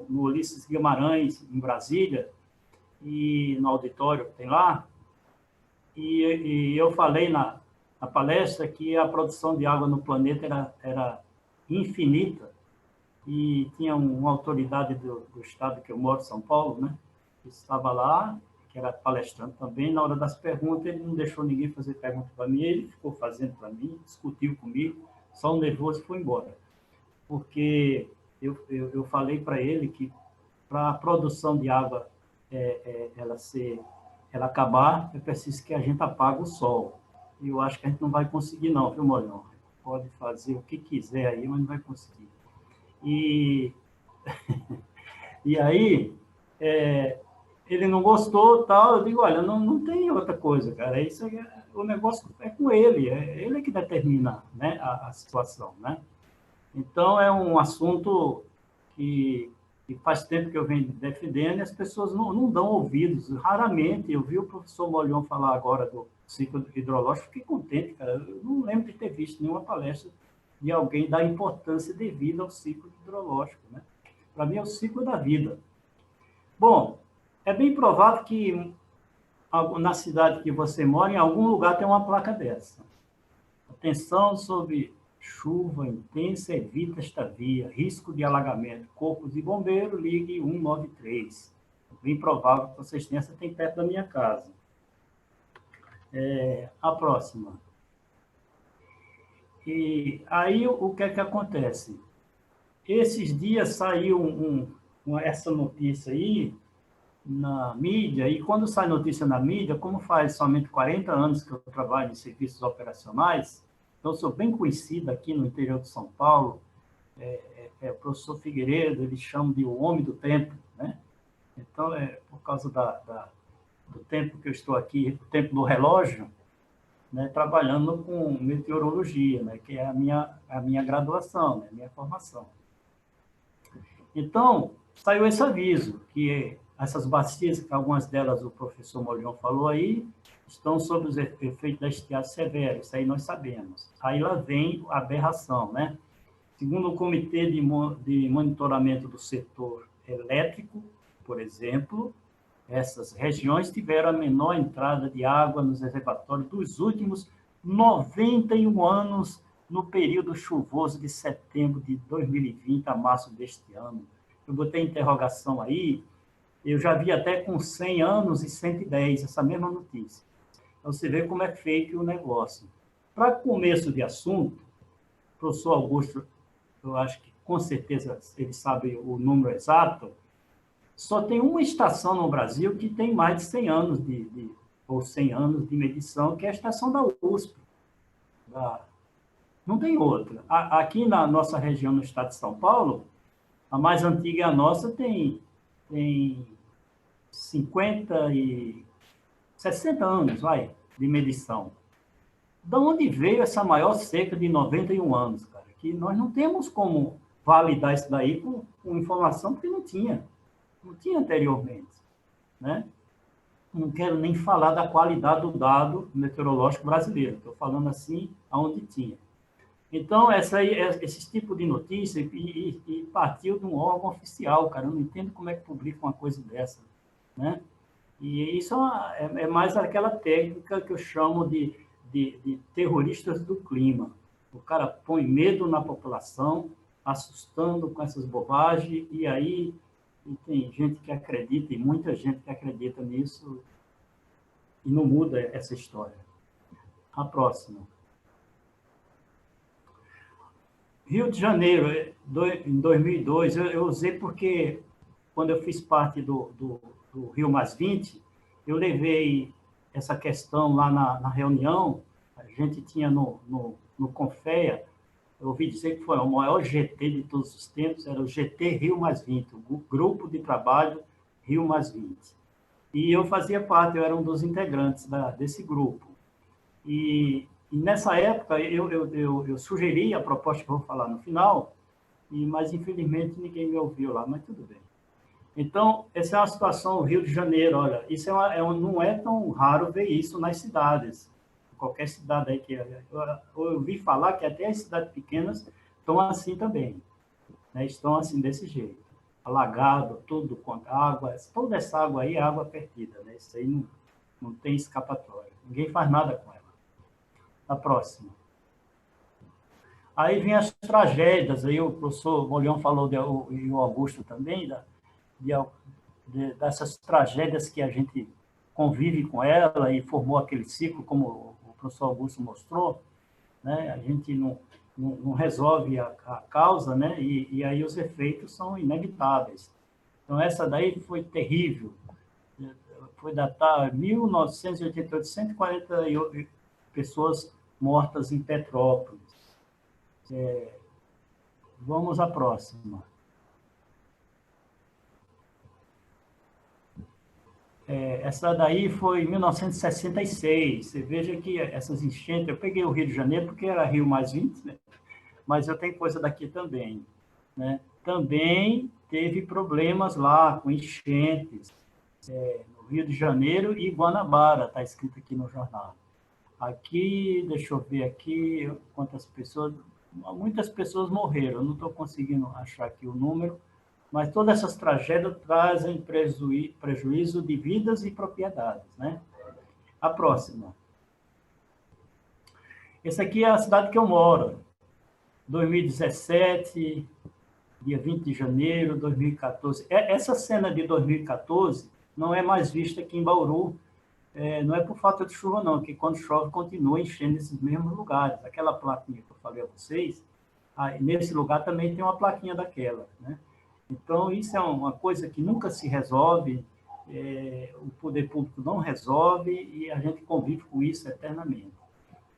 Ulisses Guimarães, em Brasília, e no auditório que tem lá, e eu falei na palestra que a produção de água no planeta era infinita, e tinha uma autoridade do estado que eu moro, São Paulo, né, que estava lá, que era palestrante também. Na hora das perguntas, ele não deixou ninguém fazer pergunta para mim, ele ficou fazendo para mim, discutiu comigo, só um nervoso e foi embora. Porque eu falei para ele que para a produção de água ela acabar, é preciso que a gente apague o sol. E eu acho que a gente não vai conseguir não, viu, Molhão? Pode fazer o que quiser aí, mas não vai conseguir. E aí, ele não gostou, tal, eu digo, olha, não tem outra coisa, cara, isso o negócio é com ele, ele que determina, né, a situação, né? Então, é um assunto que faz tempo que eu venho defendendo e as pessoas não dão ouvidos, raramente. Eu vi o professor Molion falar agora do ciclo hidrológico, fiquei contente, cara, eu não lembro de ter visto nenhuma palestra de alguém dar importância devida ao ciclo hidrológico, né? Para mim é o ciclo da vida. Bom, é bem provável que na cidade que você mora, em algum lugar tem uma placa dessa. Atenção sobre chuva intensa, evita esta via, risco de alagamento, corpos de bombeiro, ligue 193. Bem provável que vocês tenham, essa tem perto da minha casa. A próxima. E aí, o que é que acontece? Esses dias saiu essa notícia aí na mídia, e quando sai notícia na mídia, como faz somente 40 anos que eu trabalho em serviços operacionais, então sou bem conhecido aqui no interior de São Paulo, o professor Figueiredo, eles chamam de o homem do tempo, né? Então, por causa do tempo que eu estou aqui, o tempo do relógio, né, trabalhando com meteorologia, né, que é a minha graduação, né, a minha formação. Então, saiu esse aviso, que essas bacias, que algumas delas o professor Molion falou aí, estão sob os efeitos da estiagem severa, isso aí nós sabemos. Aí lá vem a aberração, né? Segundo o Comitê de Monitoramento do Setor Elétrico, por exemplo, essas regiões tiveram a menor entrada de água nos reservatórios dos últimos 91 anos no período chuvoso de setembro de 2020 a março deste ano. Eu botei interrogação aí, eu já vi até com 100 anos e 110 essa mesma notícia. Então, você vê como é feito o negócio. Para começo de assunto, o professor Augusto, eu acho que com certeza ele sabe o número exato, só tem uma estação no Brasil que tem mais de 100 anos ou 100 anos de medição, que é a estação da USP. Não tem outra. Aqui na nossa região, no estado de São Paulo, a mais antiga é a nossa, tem 50 e 60 anos, de medição. De onde veio essa maior seca de 91 anos, cara? Que nós não temos como validar isso daí com informação, porque não tinha anteriormente, né? Não quero nem falar da qualidade do dado meteorológico brasileiro, estou falando assim, aonde tinha. Então, esse tipo de notícia e partiu de um órgão oficial, cara, eu não entendo como é que publica uma coisa dessa, né? E isso é mais aquela técnica que eu chamo de terroristas do clima. O cara põe medo na população, assustando com essas bobagens, e aí tem gente que acredita, e muita gente que acredita nisso, e não muda essa história. A próxima. Rio de Janeiro, em 2002, eu usei porque, quando eu fiz parte do Rio Mais 20, eu levei essa questão lá na reunião, a gente tinha no Confea, eu ouvi dizer que foi o maior GT de todos os tempos, era o GT Rio Mais 20, o Grupo de Trabalho Rio Mais 20. E eu fazia parte, eu era um dos integrantes desse grupo. E nessa época, eu sugeri a proposta que eu vou falar no final, mas infelizmente ninguém me ouviu lá, mas tudo bem. Então, essa é uma situação no Rio de Janeiro, olha, isso não é tão raro ver isso nas cidades. Qualquer cidade aí que eu ouvi falar que até as cidades pequenas estão assim também, né? Estão assim desse jeito, alagado, tudo com água, toda essa água aí é água perdida, né? Isso aí não tem escapatória, ninguém faz nada com ela. A próxima. Aí vem as tragédias, aí o professor Molion falou, e o Augusto também, dessas tragédias que a gente convive com ela e formou aquele ciclo, como o professor Augusto mostrou, né? A gente não resolve a causa, né? E aí os efeitos são inevitáveis. Então, essa daí foi terrível. Foi datada 1988, 148 pessoas mortas em Petrópolis. Vamos à próxima. Essa daí foi em 1966. Você veja que essas enchentes... Eu peguei o Rio de Janeiro porque era Rio Mais 20, né? Mas eu tenho coisa daqui também, né? Também teve problemas lá com enchentes no Rio de Janeiro e Guanabara, está escrito aqui no jornal. Aqui, deixa eu ver aqui quantas pessoas... Muitas pessoas morreram, eu não estou conseguindo achar aqui o número, mas todas essas tragédias trazem prejuízo de vidas e propriedades, né? A próxima. Essa aqui é a cidade que eu moro. 2017, dia 20 de janeiro de 2014. Essa cena de 2014 não é mais vista aqui em Bauru. Não é por falta de chuva, não, que quando chove continua enchendo esses mesmos lugares. Aquela plaquinha que eu falei a vocês, nesse lugar também tem uma plaquinha daquela, né? Então, isso é uma coisa que nunca se resolve, o poder público não resolve e a gente convive com isso eternamente.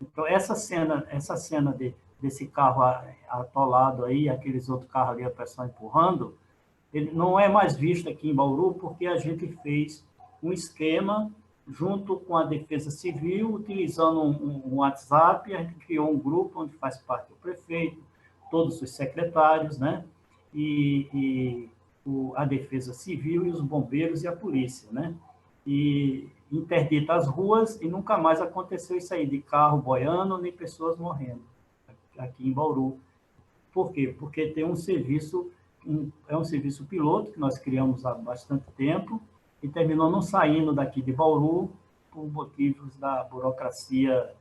Então, essa cena desse carro atolado aí, aqueles outros carros ali, a pessoa empurrando, ele não é mais visto aqui em Bauru porque a gente fez um esquema junto com a Defesa Civil, utilizando um WhatsApp, a gente criou um grupo onde faz parte o prefeito, todos os secretários, né? A Defesa Civil e os bombeiros e a polícia, né? E interdita as ruas e nunca mais aconteceu isso aí, de carro boiando, nem pessoas morrendo aqui em Bauru. Por quê? Porque tem um serviço, é um serviço piloto que nós criamos há bastante tempo e terminou não saindo daqui de Bauru por motivos da burocracia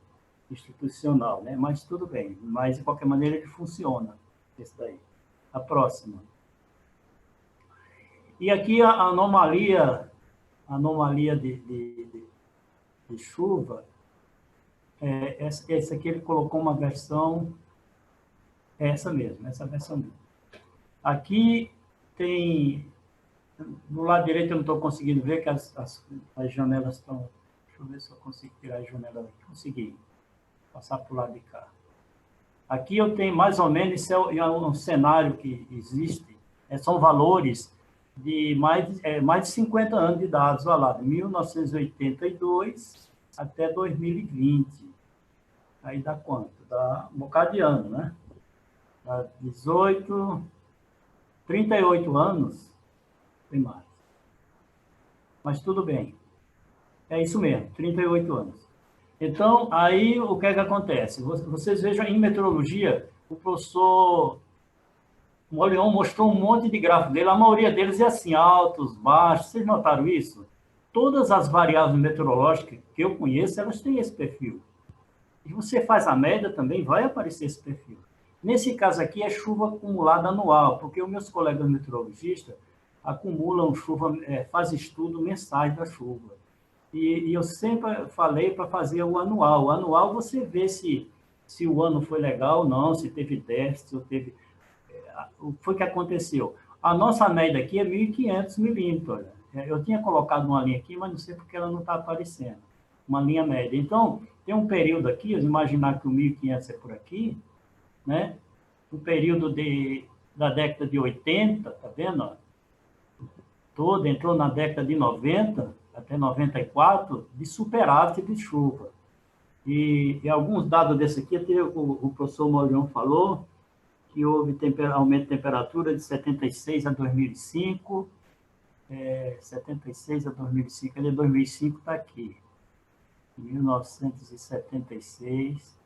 institucional, né? Mas tudo bem, mas de qualquer maneira ele funciona, esse daí. A próxima. E aqui a anomalia de chuva, essa aqui ele colocou uma versão, essa mesmo, essa versão mesmo. Aqui tem, no lado direito eu não estou conseguindo ver, que as janelas estão, deixa eu ver se eu consigo tirar as janelas aqui, consegui passar para o lado de cá. Aqui eu tenho mais ou menos, isso é um cenário que existe, são valores de mais de 50 anos de dados, olha lá, de 1982 até 2020. Aí dá quanto? Dá um bocado de ano, né? Dá 38 anos, tem mais. Mas tudo bem. É isso mesmo, 38 anos. Então, aí o que é que acontece? Vocês vejam, em meteorologia, o professor Molion mostrou um monte de gráficos dele, a maioria deles é assim, altos, baixos. Vocês notaram isso? Todas as variáveis meteorológicas que eu conheço, elas têm esse perfil. E você faz a média também, vai aparecer esse perfil. Nesse caso aqui é chuva acumulada anual, porque os meus colegas meteorologistas acumulam chuva, fazem estudo mensais da chuva. E eu sempre falei para fazer o anual. O anual você vê se o ano foi legal ou não, se teve déficit, ou teve... O que foi que aconteceu? A nossa média aqui é 1.500 milímetros. Olha. Eu tinha colocado uma linha aqui, mas não sei porque ela não está aparecendo. Uma linha média. Então, tem um período aqui, imaginar que o 1.500 é por aqui, né? Um período da década de 80, tá vendo? Todo entrou na década de 90, até 94, de superávit de chuva. E alguns dados desse aqui, até o professor Molion falou, que houve aumento de temperatura de 76 a 2005, 76 a 2005, ele 2005 está aqui, 1976,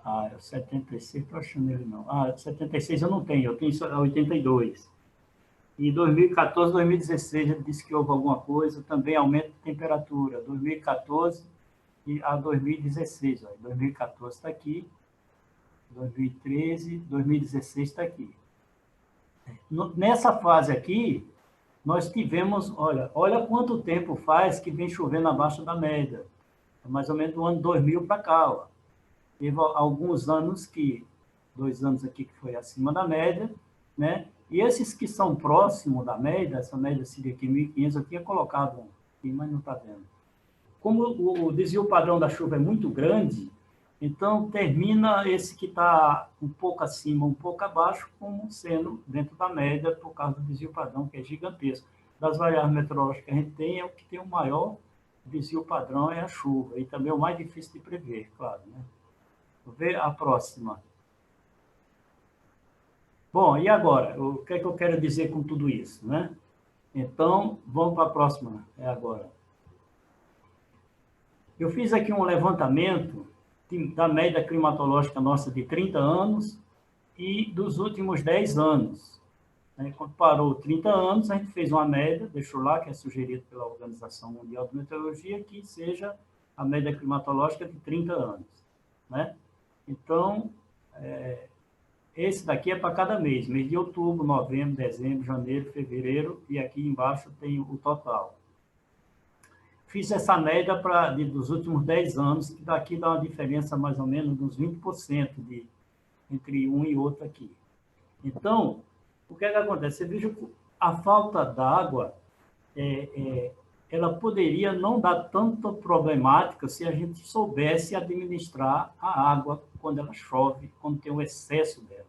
o 76, estou achando ele não, 76 eu não tenho, eu tenho 82, e 2014, 2016, ele disse que houve alguma coisa, também aumento de temperatura, 2014 a 2016, ó, 2014 está aqui, 2013, 2016 está aqui. Nessa fase aqui, nós tivemos, olha quanto tempo faz que vem chovendo abaixo da média. É mais ou menos do ano 2000 para cá. Ó. Teve alguns anos 2 anos aqui que foi acima da média, né? E esses que são próximos da média, essa média seria aqui 1.500, eu tinha colocado aqui, mas não está vendo. Como o desvio padrão da chuva é muito grande, então, termina esse que está um pouco acima, um pouco abaixo, como sendo dentro da média, por causa do desvio padrão, que é gigantesco. Das variáveis meteorológicas que a gente tem, é o que tem o maior desvio padrão, é a chuva. E também é o mais difícil de prever, claro. Né? Vou ver a próxima. Bom, e agora? O que é que eu quero dizer com tudo isso? Né? Então, vamos para a próxima. É agora. Eu fiz aqui um levantamento da média climatológica nossa de 30 anos e dos últimos 10 anos. Quando parou 30 anos, a gente fez uma média, deixou lá, que é sugerido pela Organização Mundial de Meteorologia, que seja a média climatológica é de 30 anos, né? Então, esse daqui é para cada mês de outubro, novembro, dezembro, janeiro, fevereiro, e aqui embaixo tem o total. Fiz essa média dos últimos 10 anos, que daqui dá uma diferença mais ou menos de uns 20% entre um e outro aqui. Então, o que é que acontece? Você veja que a falta d'água, ela poderia não dar tanta problemática se a gente soubesse administrar a água quando ela chove, quando tem o excesso dela,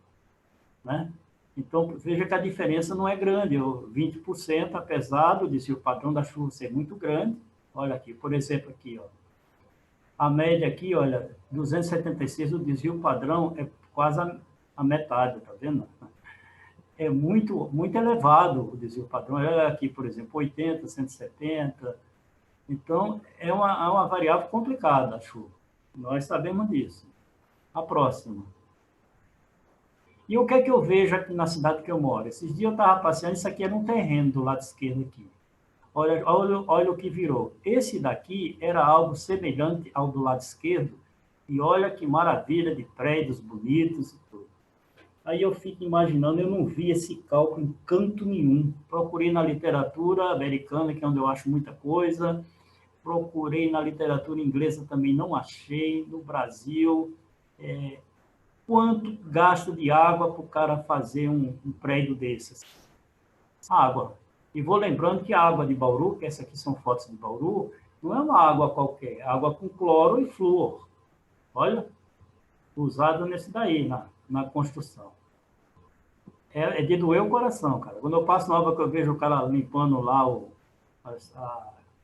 né? Então, veja que a diferença não é grande, 20%, apesar do desvio padrão da chuva ser muito grande. Olha aqui, por exemplo, aqui, ó, a média aqui, olha, 276, o desvio padrão é quase a metade, tá vendo? É muito, muito elevado o desvio padrão. Olha aqui, por exemplo, 80, 170. Então, é uma variável complicada a chuva. Nós sabemos disso. A próxima. E o que é que eu vejo aqui na cidade que eu moro? Esses dias eu estava passeando, isso aqui era um terreno do lado esquerdo aqui. Olha o que virou. Esse daqui era algo semelhante ao do lado esquerdo, e olha que maravilha de prédios bonitos e tudo. Aí eu fico imaginando, eu não vi esse cálculo em canto nenhum. Procurei na literatura americana, que é onde eu acho muita coisa, procurei na literatura inglesa também, não achei, no Brasil. Quanto gasto de água para o cara fazer um prédio desses? Água. E vou lembrando que a água de Bauru, que essa aqui são fotos de Bauru, não é uma água qualquer, é água com cloro e flúor. Olha, usado nesse daí, na construção. É de doer o coração, cara. Quando eu passo na obra que eu vejo o cara limpando lá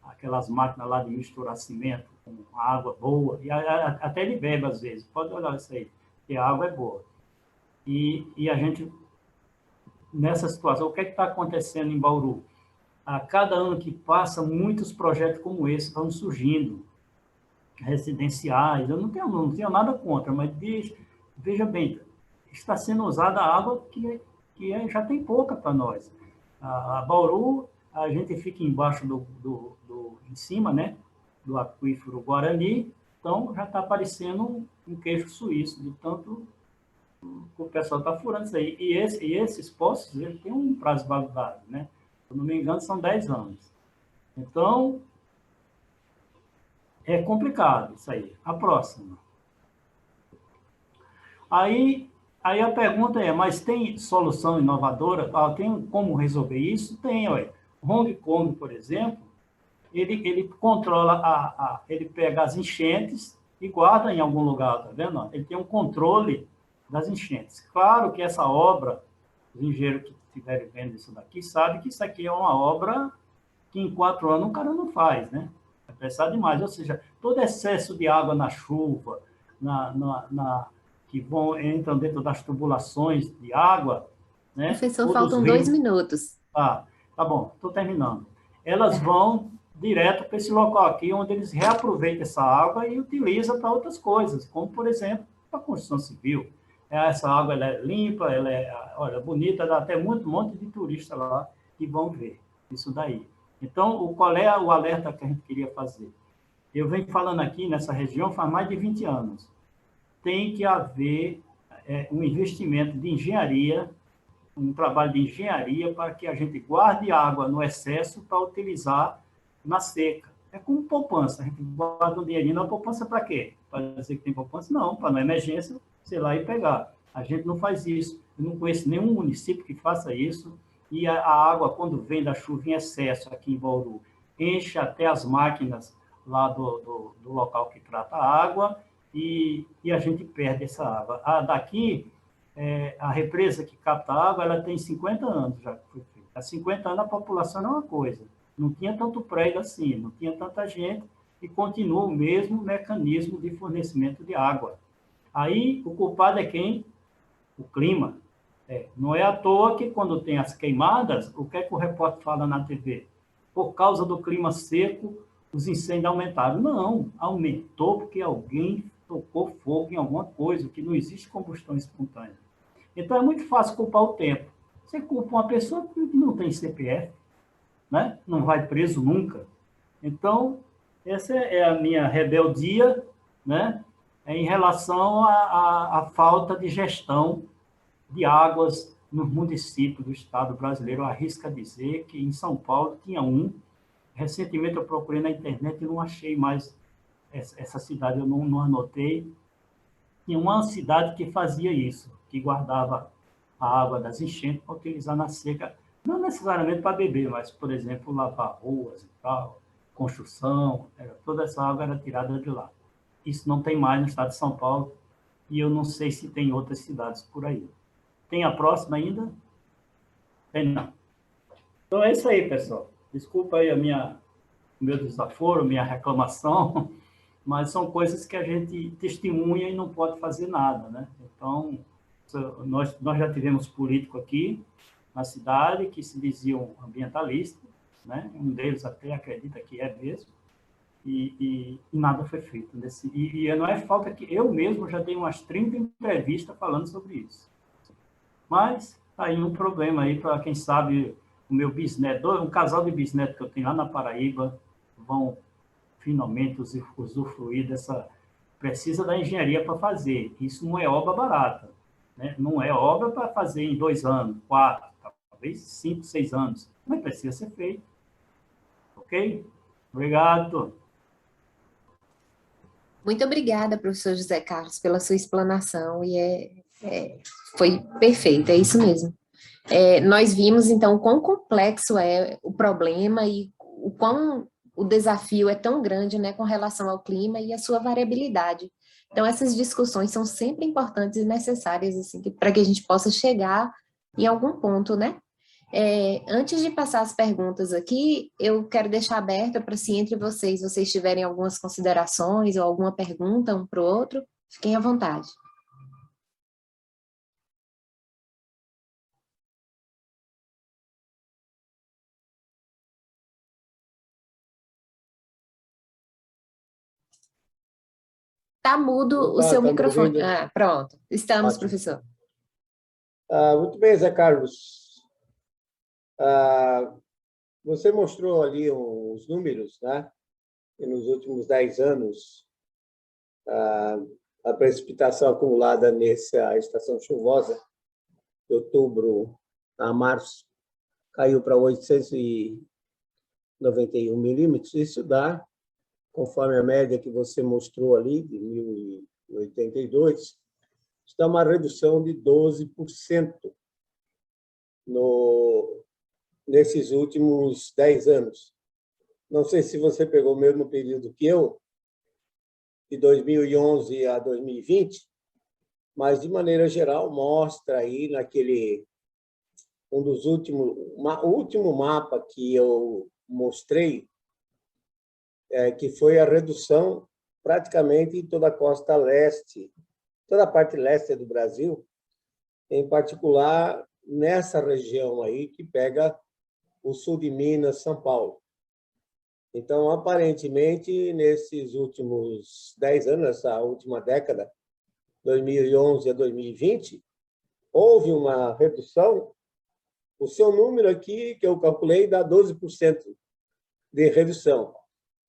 aquelas máquinas lá de misturar cimento com água boa, e até ele bebe às vezes, pode olhar isso aí, que a água é boa. E a gente, nessa situação, o que está acontecendo em Bauru? A cada ano que passa, muitos projetos como esse vão surgindo, residenciais. Eu não tenho nada contra, mas veja bem, está sendo usada a água que já tem pouca para nós. A Bauru, a gente fica embaixo em cima, né, do aquífero Guarani, então já está aparecendo um queijo suíço, de tanto que o pessoal está furando isso aí. E esses poços, eles têm um prazo de validade, né? Se eu não me engano, são 10 anos. Então, é complicado isso aí. A próxima. Aí a pergunta é, mas tem solução inovadora? Tem como resolver isso? Tem, olha. Hong Kong, por exemplo, ele controla, ele pega as enchentes e guarda em algum lugar, tá vendo? Ele tem um controle das enchentes. Claro que essa obra, os engenheiros que estiverem vendo isso daqui, sabem que isso aqui é uma obra que em 4 anos o cara não faz, né? É pesado demais. Ou seja, todo excesso de água na chuva, que entram dentro das tubulações de água, né? Professor, faltam 2 minutos. Tá bom, estou terminando. Elas vão direto para esse local aqui, onde eles reaproveitam essa água e utilizam para outras coisas, como, por exemplo, para a construção civil. Essa água ela é limpa, ela é bonita, dá até um monte de turistas lá que vão ver isso daí. Então, qual é o alerta que a gente queria fazer? Eu venho falando aqui nessa região faz mais de 20 anos. Tem que haver um investimento de engenharia, um trabalho de engenharia para que a gente guarde água no excesso para utilizar na seca. É como poupança. A gente guarda um dinheirinho na poupança para quê? Para dizer que tem poupança? Não, para na emergência, sei lá, e pegar. A gente não faz isso. Eu não conheço nenhum município que faça isso. E a água, quando vem da chuva em excesso aqui em Bauru, enche até as máquinas lá do local que trata a água e a gente perde essa água. Daqui, a represa que capta a água, ela tem 50 anos já que foi feita. Há 50 anos a população é uma coisa. Não tinha tanto prédio assim, não tinha tanta gente e continua o mesmo mecanismo de fornecimento de água. Aí, o culpado é quem? O clima. Não é à toa que, quando tem as queimadas, o que é que o repórter fala na TV? Por causa do clima seco, os incêndios aumentaram. Não, aumentou porque alguém tocou fogo em alguma coisa, que não existe combustão espontânea. Então, é muito fácil culpar o tempo. Você culpa uma pessoa que não tem CPF, né? Não vai preso nunca. Então, essa é a minha rebeldia, né, em relação à falta de gestão de águas nos municípios do estado brasileiro. Arrisco dizer que em São Paulo tinha um. Recentemente eu procurei na internet e não achei mais essa cidade, eu não anotei. Tinha uma cidade que fazia isso, que guardava a água das enchentes para utilizar na seca, não necessariamente para beber, mas, por exemplo, lavar ruas e tal, construção, toda essa água era tirada de lá. Isso não tem mais no estado de São Paulo e eu não sei se tem outras cidades por aí. Tem a próxima ainda? Tem não. Então é isso aí, pessoal. Desculpa aí o meu desaforo, minha reclamação, mas são coisas que a gente testemunha e não pode fazer nada, né? Então, nós já tivemos político aqui na cidade que se diziam ambientalistas, né? Um deles até acredita que é mesmo, e nada foi feito. E não é falta que eu mesmo já dei umas 30 entrevistas falando sobre isso. Mas tá aí um problema aí para quem sabe o meu bisneto, um casal de bisnetos que eu tenho lá na Paraíba vão finalmente usufruir dessa... Precisa da engenharia para fazer. Isso não é obra barata, né? Não é obra para fazer em 2 anos, 4, talvez 5, 6 anos. Mas precisa ser feito. Ok? Obrigado. Muito obrigada, professor José Carlos, pela sua explanação, e foi perfeito, é isso mesmo. Nós vimos, então, o quão complexo é o problema e o quão o desafio é tão grande, né, com relação ao clima e a sua variabilidade. Então, essas discussões são sempre importantes e necessárias, assim, para que a gente possa chegar em algum ponto, né? Antes de passar as perguntas aqui, eu quero deixar aberta para, se entre vocês tiverem algumas considerações ou alguma pergunta um para o outro, fiquem à vontade. Está mudo o seu microfone. Pronto. Estamos, ótimo. Professor. Muito bem, Zé Carlos. Você mostrou ali os números, né? E nos últimos 10 anos, a precipitação acumulada nessa estação chuvosa, de outubro a março, caiu para 891 milímetros. Isso dá, conforme a média que você mostrou ali, de 1082, isso dá uma redução de 12% nesses últimos 10 anos. Não sei se você pegou o mesmo período que eu, de 2011 a 2020, mas, de maneira geral, mostra aí o último mapa que eu mostrei, que foi a redução praticamente em toda a costa leste, toda a parte leste do Brasil, em particular nessa região aí que pega o sul de Minas, São Paulo. Então, aparentemente, nesses últimos 10 anos, essa última década, 2011 a 2020, houve uma redução. O seu número aqui, que eu calculei, dá 12% de redução.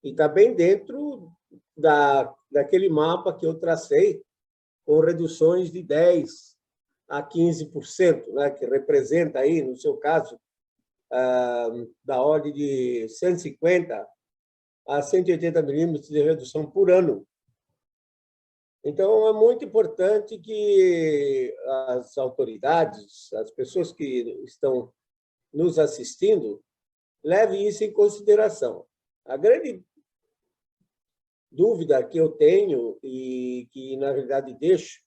E está bem dentro daquele mapa que eu tracei, com reduções de 10% a 15%, né, que representa aí, no seu caso, da ordem de 150 a 180 milímetros de redução por ano. Então, é muito importante que as autoridades, as pessoas que estão nos assistindo, levem isso em consideração. A grande dúvida que eu tenho e que, na realidade, deixo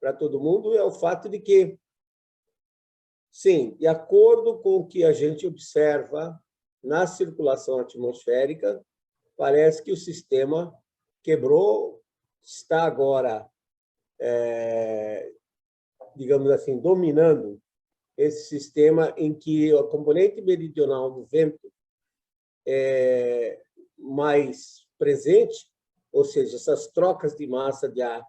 para todo mundo é o fato de que, sim, de acordo com o que a gente observa na circulação atmosférica, parece que o sistema quebrou, está agora, digamos assim, dominando esse sistema em que a componente meridional do vento é mais presente, ou seja, essas trocas de massa de ar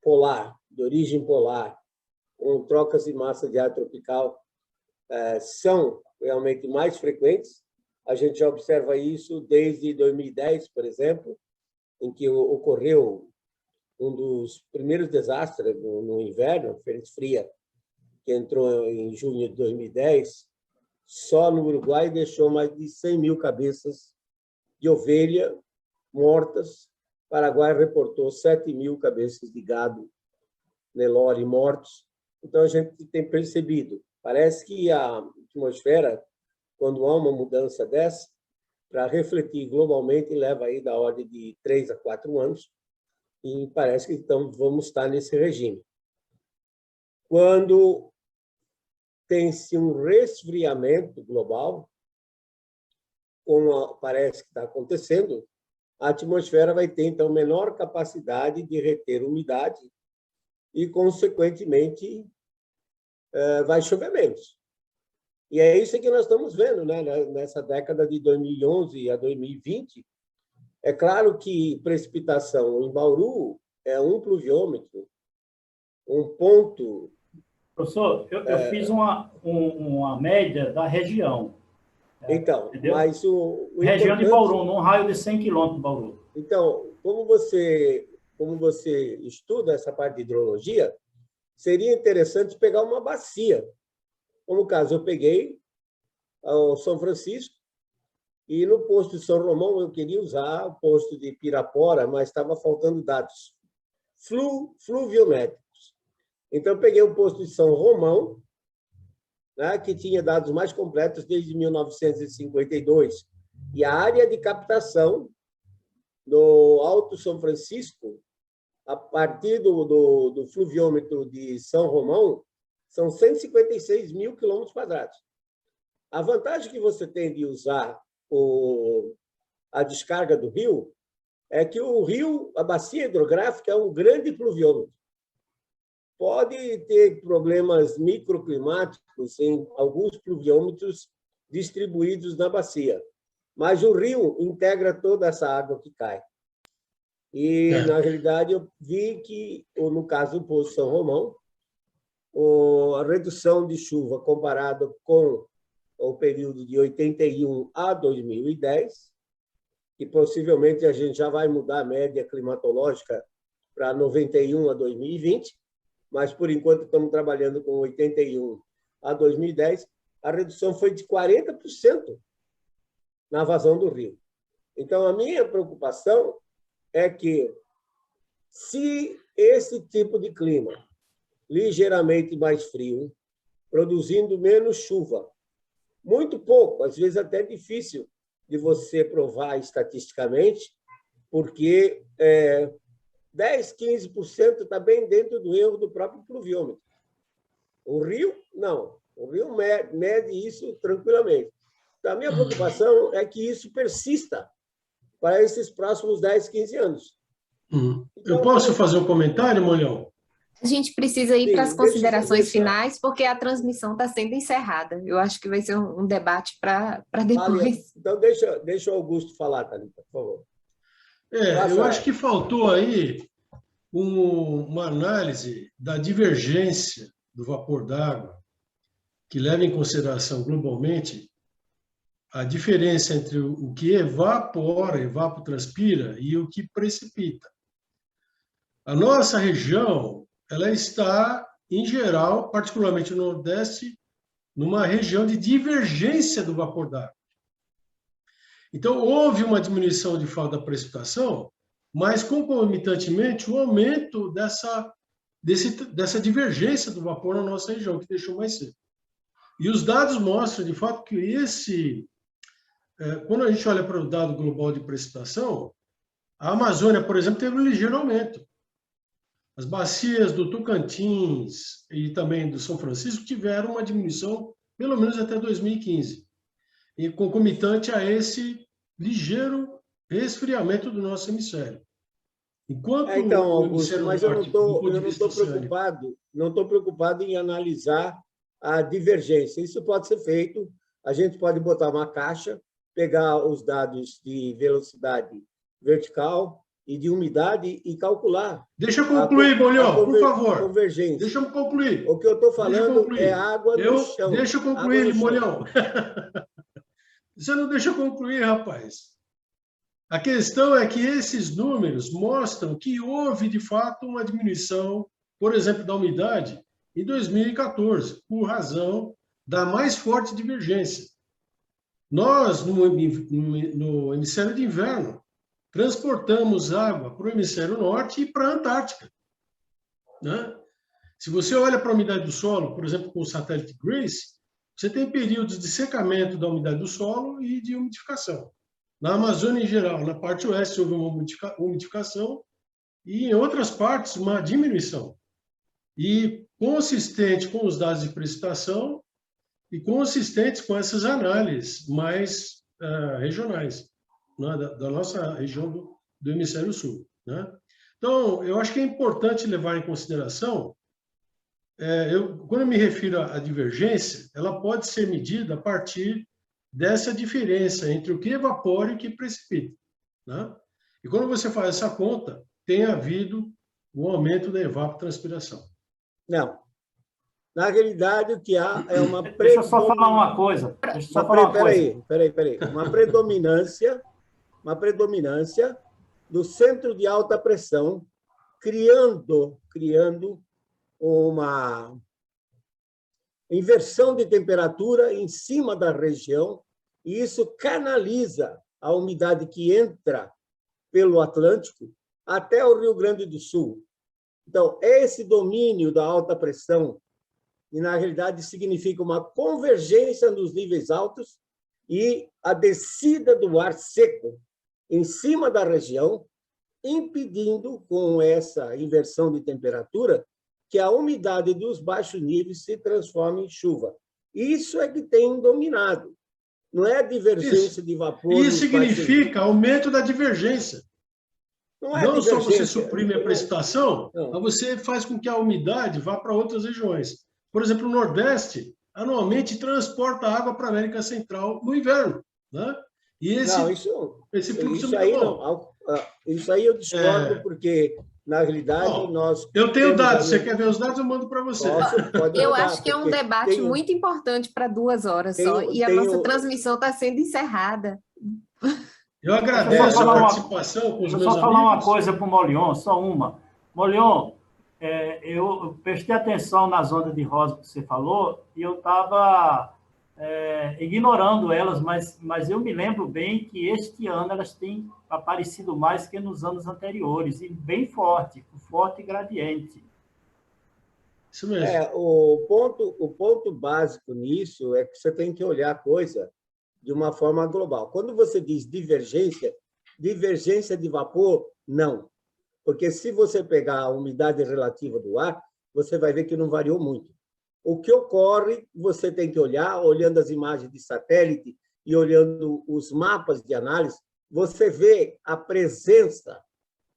polar, de origem polar, com trocas de massa de ar tropical, são realmente mais frequentes, A gente já observa isso desde 2010, por exemplo, em que ocorreu um dos primeiros desastres no inverno, frente fria, que entrou em junho de 2010, só no Uruguai deixou mais de 100 mil cabeças de ovelha mortas. O Paraguai reportou 7 mil cabeças de gado Nelore mortos. Então, a gente tem percebido, parece que a atmosfera, quando há uma mudança dessa, para refletir globalmente, leva aí da ordem de 3 a 4 anos, e parece que então vamos estar nesse regime. Quando tem-se um resfriamento global, como parece que está acontecendo, a atmosfera vai ter, então, menor capacidade de reter umidade e, consequentemente, vai chover menos. E é isso que nós estamos vendo, né? Nessa década de 2011 a 2020. É claro que precipitação em Bauru é um pluviômetro, um ponto... Professor, eu fiz uma média da região. Então, entendeu? Mas o região de Bauru, num raio de 100 quilômetros de Bauru. Então, como você estuda essa parte de hidrologia, seria interessante pegar uma bacia. Como no caso, eu peguei o São Francisco e no posto de São Romão eu queria usar o posto de Pirapora, mas estava faltando dados fluviométricos. Então, eu peguei o posto de São Romão, né, que tinha dados mais completos desde 1952, e a área de captação do Alto São Francisco, a partir do fluviômetro de São Romão, são 156 mil quilômetros quadrados. A vantagem que você tem de usar a descarga do rio é que o rio, a bacia hidrográfica, é um grande pluviômetro. Pode ter problemas microclimáticos em alguns pluviômetros distribuídos na bacia, mas o rio integra toda essa água que cai. E, na realidade, eu vi que, no caso do Poço São Romão, a redução de chuva comparada com o período de 81 a 2010, que possivelmente a gente já vai mudar a média climatológica para 91 a 2020, mas, por enquanto, estamos trabalhando com 81 a 2010, a redução foi de 40% na vazão do rio. Então, a minha preocupação é que, se esse tipo de clima, ligeiramente mais frio, produzindo menos chuva, muito pouco, às vezes até difícil de você provar estatisticamente, porque 10, 15% está bem dentro do erro do próprio pluviômetro. O rio, não. O rio mede isso tranquilamente. Então, a minha preocupação é que isso persista para esses próximos 10, 15 anos. Então, eu posso fazer um comentário, Molhão? A gente precisa ir para as considerações finais, porque a transmissão está sendo encerrada. Eu acho que vai ser um debate para depois. Então, deixa o Augusto falar, Thalita, por favor. Eu acho que faltou aí uma análise da divergência do vapor d'água, que leva em consideração globalmente a diferença entre o que evapotranspira e o que precipita. A nossa região, ela está, em geral, particularmente no Nordeste, numa região de divergência do vapor d'água. Então, houve uma diminuição de falta da precipitação, mas, concomitantemente, o aumento dessa divergência do vapor na nossa região, que deixou mais seco. E os dados mostram, de fato, que quando a gente olha para o dado global de precipitação, a Amazônia, por exemplo, teve um ligeiro aumento. As bacias do Tocantins e também do São Francisco tiveram uma diminuição, pelo menos até 2015, e concomitante a esse ligeiro resfriamento do nosso hemisfério. Enquanto então, Augusto, mas eu não estou preocupado em analisar a divergência. Isso pode ser feito. A gente pode botar uma caixa, pegar os dados de velocidade vertical e de umidade e calcular. Deixa eu concluir, Molhão, por favor. Convergência. Deixa eu concluir. O que eu estou falando é água no chão. Deixa eu concluir, Molhão. Você não deixa eu concluir, rapaz. A questão é que esses números mostram que houve, de fato, uma diminuição, por exemplo, da umidade em 2014, por razão da mais forte divergência. Nós, no hemisfério de inverno, transportamos água para o hemisfério norte e para a Antártica, né? Se você olha para a umidade do solo, por exemplo, com o satélite GRACE, você tem períodos de secamento da umidade do solo e de umidificação. Na Amazônia, em geral, na parte oeste, houve uma umidificação e, em outras partes, uma diminuição. E consistente com os dados de precipitação e consistentes com essas análises mais regionais, né, da nossa região do hemisfério sul, né? Então, eu acho que é importante levar em consideração, quando eu me refiro à divergência, ela pode ser medida a partir dessa diferença entre o que evapora e o que precipita, né? E quando você faz essa conta, tem havido um aumento da evapotranspiração. Não. Na realidade, o que há é uma predominância... Deixa eu só falar uma coisa. Peraí. Uma predominância do centro de alta pressão, criando uma inversão de temperatura em cima da região, e isso canaliza a umidade que entra pelo Atlântico até o Rio Grande do Sul. Então, esse domínio da alta pressão, e na realidade significa uma convergência nos níveis altos e a descida do ar seco em cima da região, impedindo, com essa inversão de temperatura, que a umidade dos baixos níveis se transforme em chuva. Isso é que tem dominado. Não é a divergência de vapor... Isso significa aumento da divergência. Não só você suprime a precipitação, mas você faz com que a umidade vá para outras regiões. Por exemplo, o Nordeste, anualmente, transporta água para a América Central no inverno, né? E esse fluxo isso aí não. Isso aí eu discordo, porque, na realidade, nós... Eu tenho dados. Você quer ver os dados? Eu mando para você. Eu acho que é um debate muito importante para 2 horas só, e a nossa transmissão está sendo encerrada. Eu agradeço a participação com os meus amigos. Deixa eu só falar uma coisa para o Molion, só uma. Molion, eu prestei atenção nas ondas de Rossby que você falou, e eu estava ignorando elas, mas eu me lembro bem que este ano elas têm aparecido mais que nos anos anteriores, e bem forte, com forte gradiente. Isso mesmo. O ponto básico nisso é que você tem que olhar a coisa de uma forma global. Quando você diz divergência de vapor, não. Porque se você pegar a umidade relativa do ar, você vai ver que não variou muito. O que ocorre, você tem que olhar, olhando as imagens de satélite e olhando os mapas de análise, você vê a presença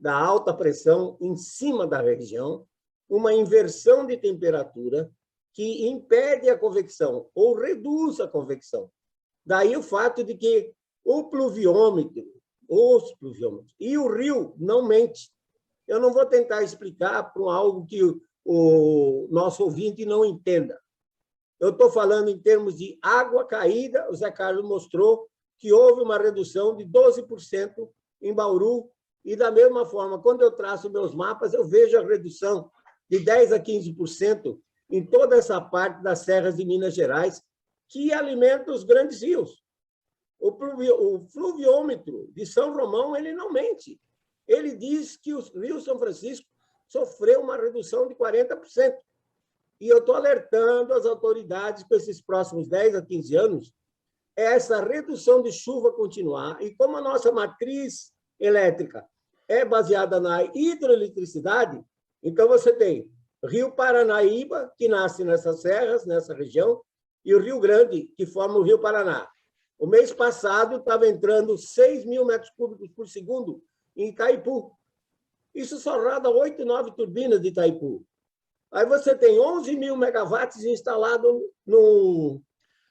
da alta pressão em cima da região, uma inversão de temperatura que impede a convecção ou reduz a convecção. Daí o fato de que os pluviômetros e o rio não mente. Eu não vou tentar explicar para algo que o nosso ouvinte não entenda. Eu estou falando em termos de água caída, o Zé Carlos mostrou que houve uma redução de 12% em Bauru, e da mesma forma, quando eu traço meus mapas, eu vejo a redução de 10% a 15% em toda essa parte das serras de Minas Gerais, que alimenta os grandes rios. O fluviômetro de São Romão, ele não mente. Ele diz que o Rio São Francisco sofreu uma redução de 40%. E eu estou alertando as autoridades para esses próximos 10 a 15 anos, essa redução de chuva continuar. E como a nossa matriz elétrica é baseada na hidroeletricidade, então você tem Rio Paranaíba, que nasce nessas serras, nessa região, e o Rio Grande, que forma o Rio Paraná. O mês passado estava entrando 6.000 metros cúbicos por segundo em Itaipu. Isso só roda 8, 9 turbinas de Itaipu. Aí você tem 11.000 megawatts instalados no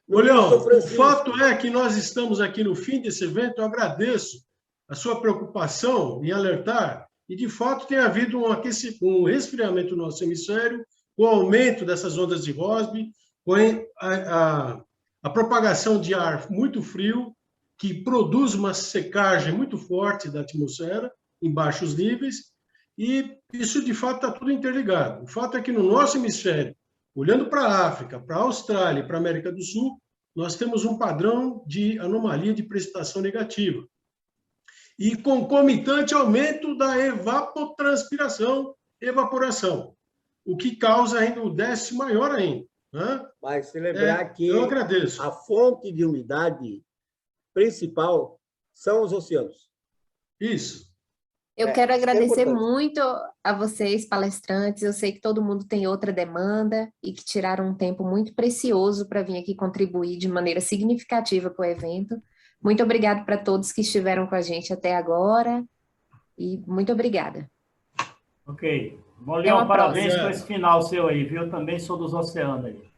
Rio São Francisco. O fato é que nós estamos aqui no fim desse evento. Eu agradeço a sua preocupação em alertar, e, de fato, tem havido um resfriamento do nosso hemisfério, com o aumento dessas ondas de Rossby, com a propagação de ar muito frio, que produz uma secagem muito forte da atmosfera, em baixos níveis, e isso, de fato, está tudo interligado. O fato é que no nosso hemisfério, olhando para a África, para a Austrália e para a América do Sul, nós temos um padrão de anomalia de precipitação negativa. E concomitante aumento da evapotranspiração, evaporação, o que causa ainda um déficit maior ainda. Né? Mas se lembrar que eu agradeço. A fonte de umidade principal são os oceanos. Isso. Eu quero agradecer muito a vocês, palestrantes. Eu sei que todo mundo tem outra demanda e que tiraram um tempo muito precioso para vir aqui contribuir de maneira significativa com o evento. Muito obrigada para todos que estiveram com a gente até agora e muito obrigada. Ok. Bom, Leon, parabéns por esse final seu aí, viu? Eu também sou dos oceanos aí.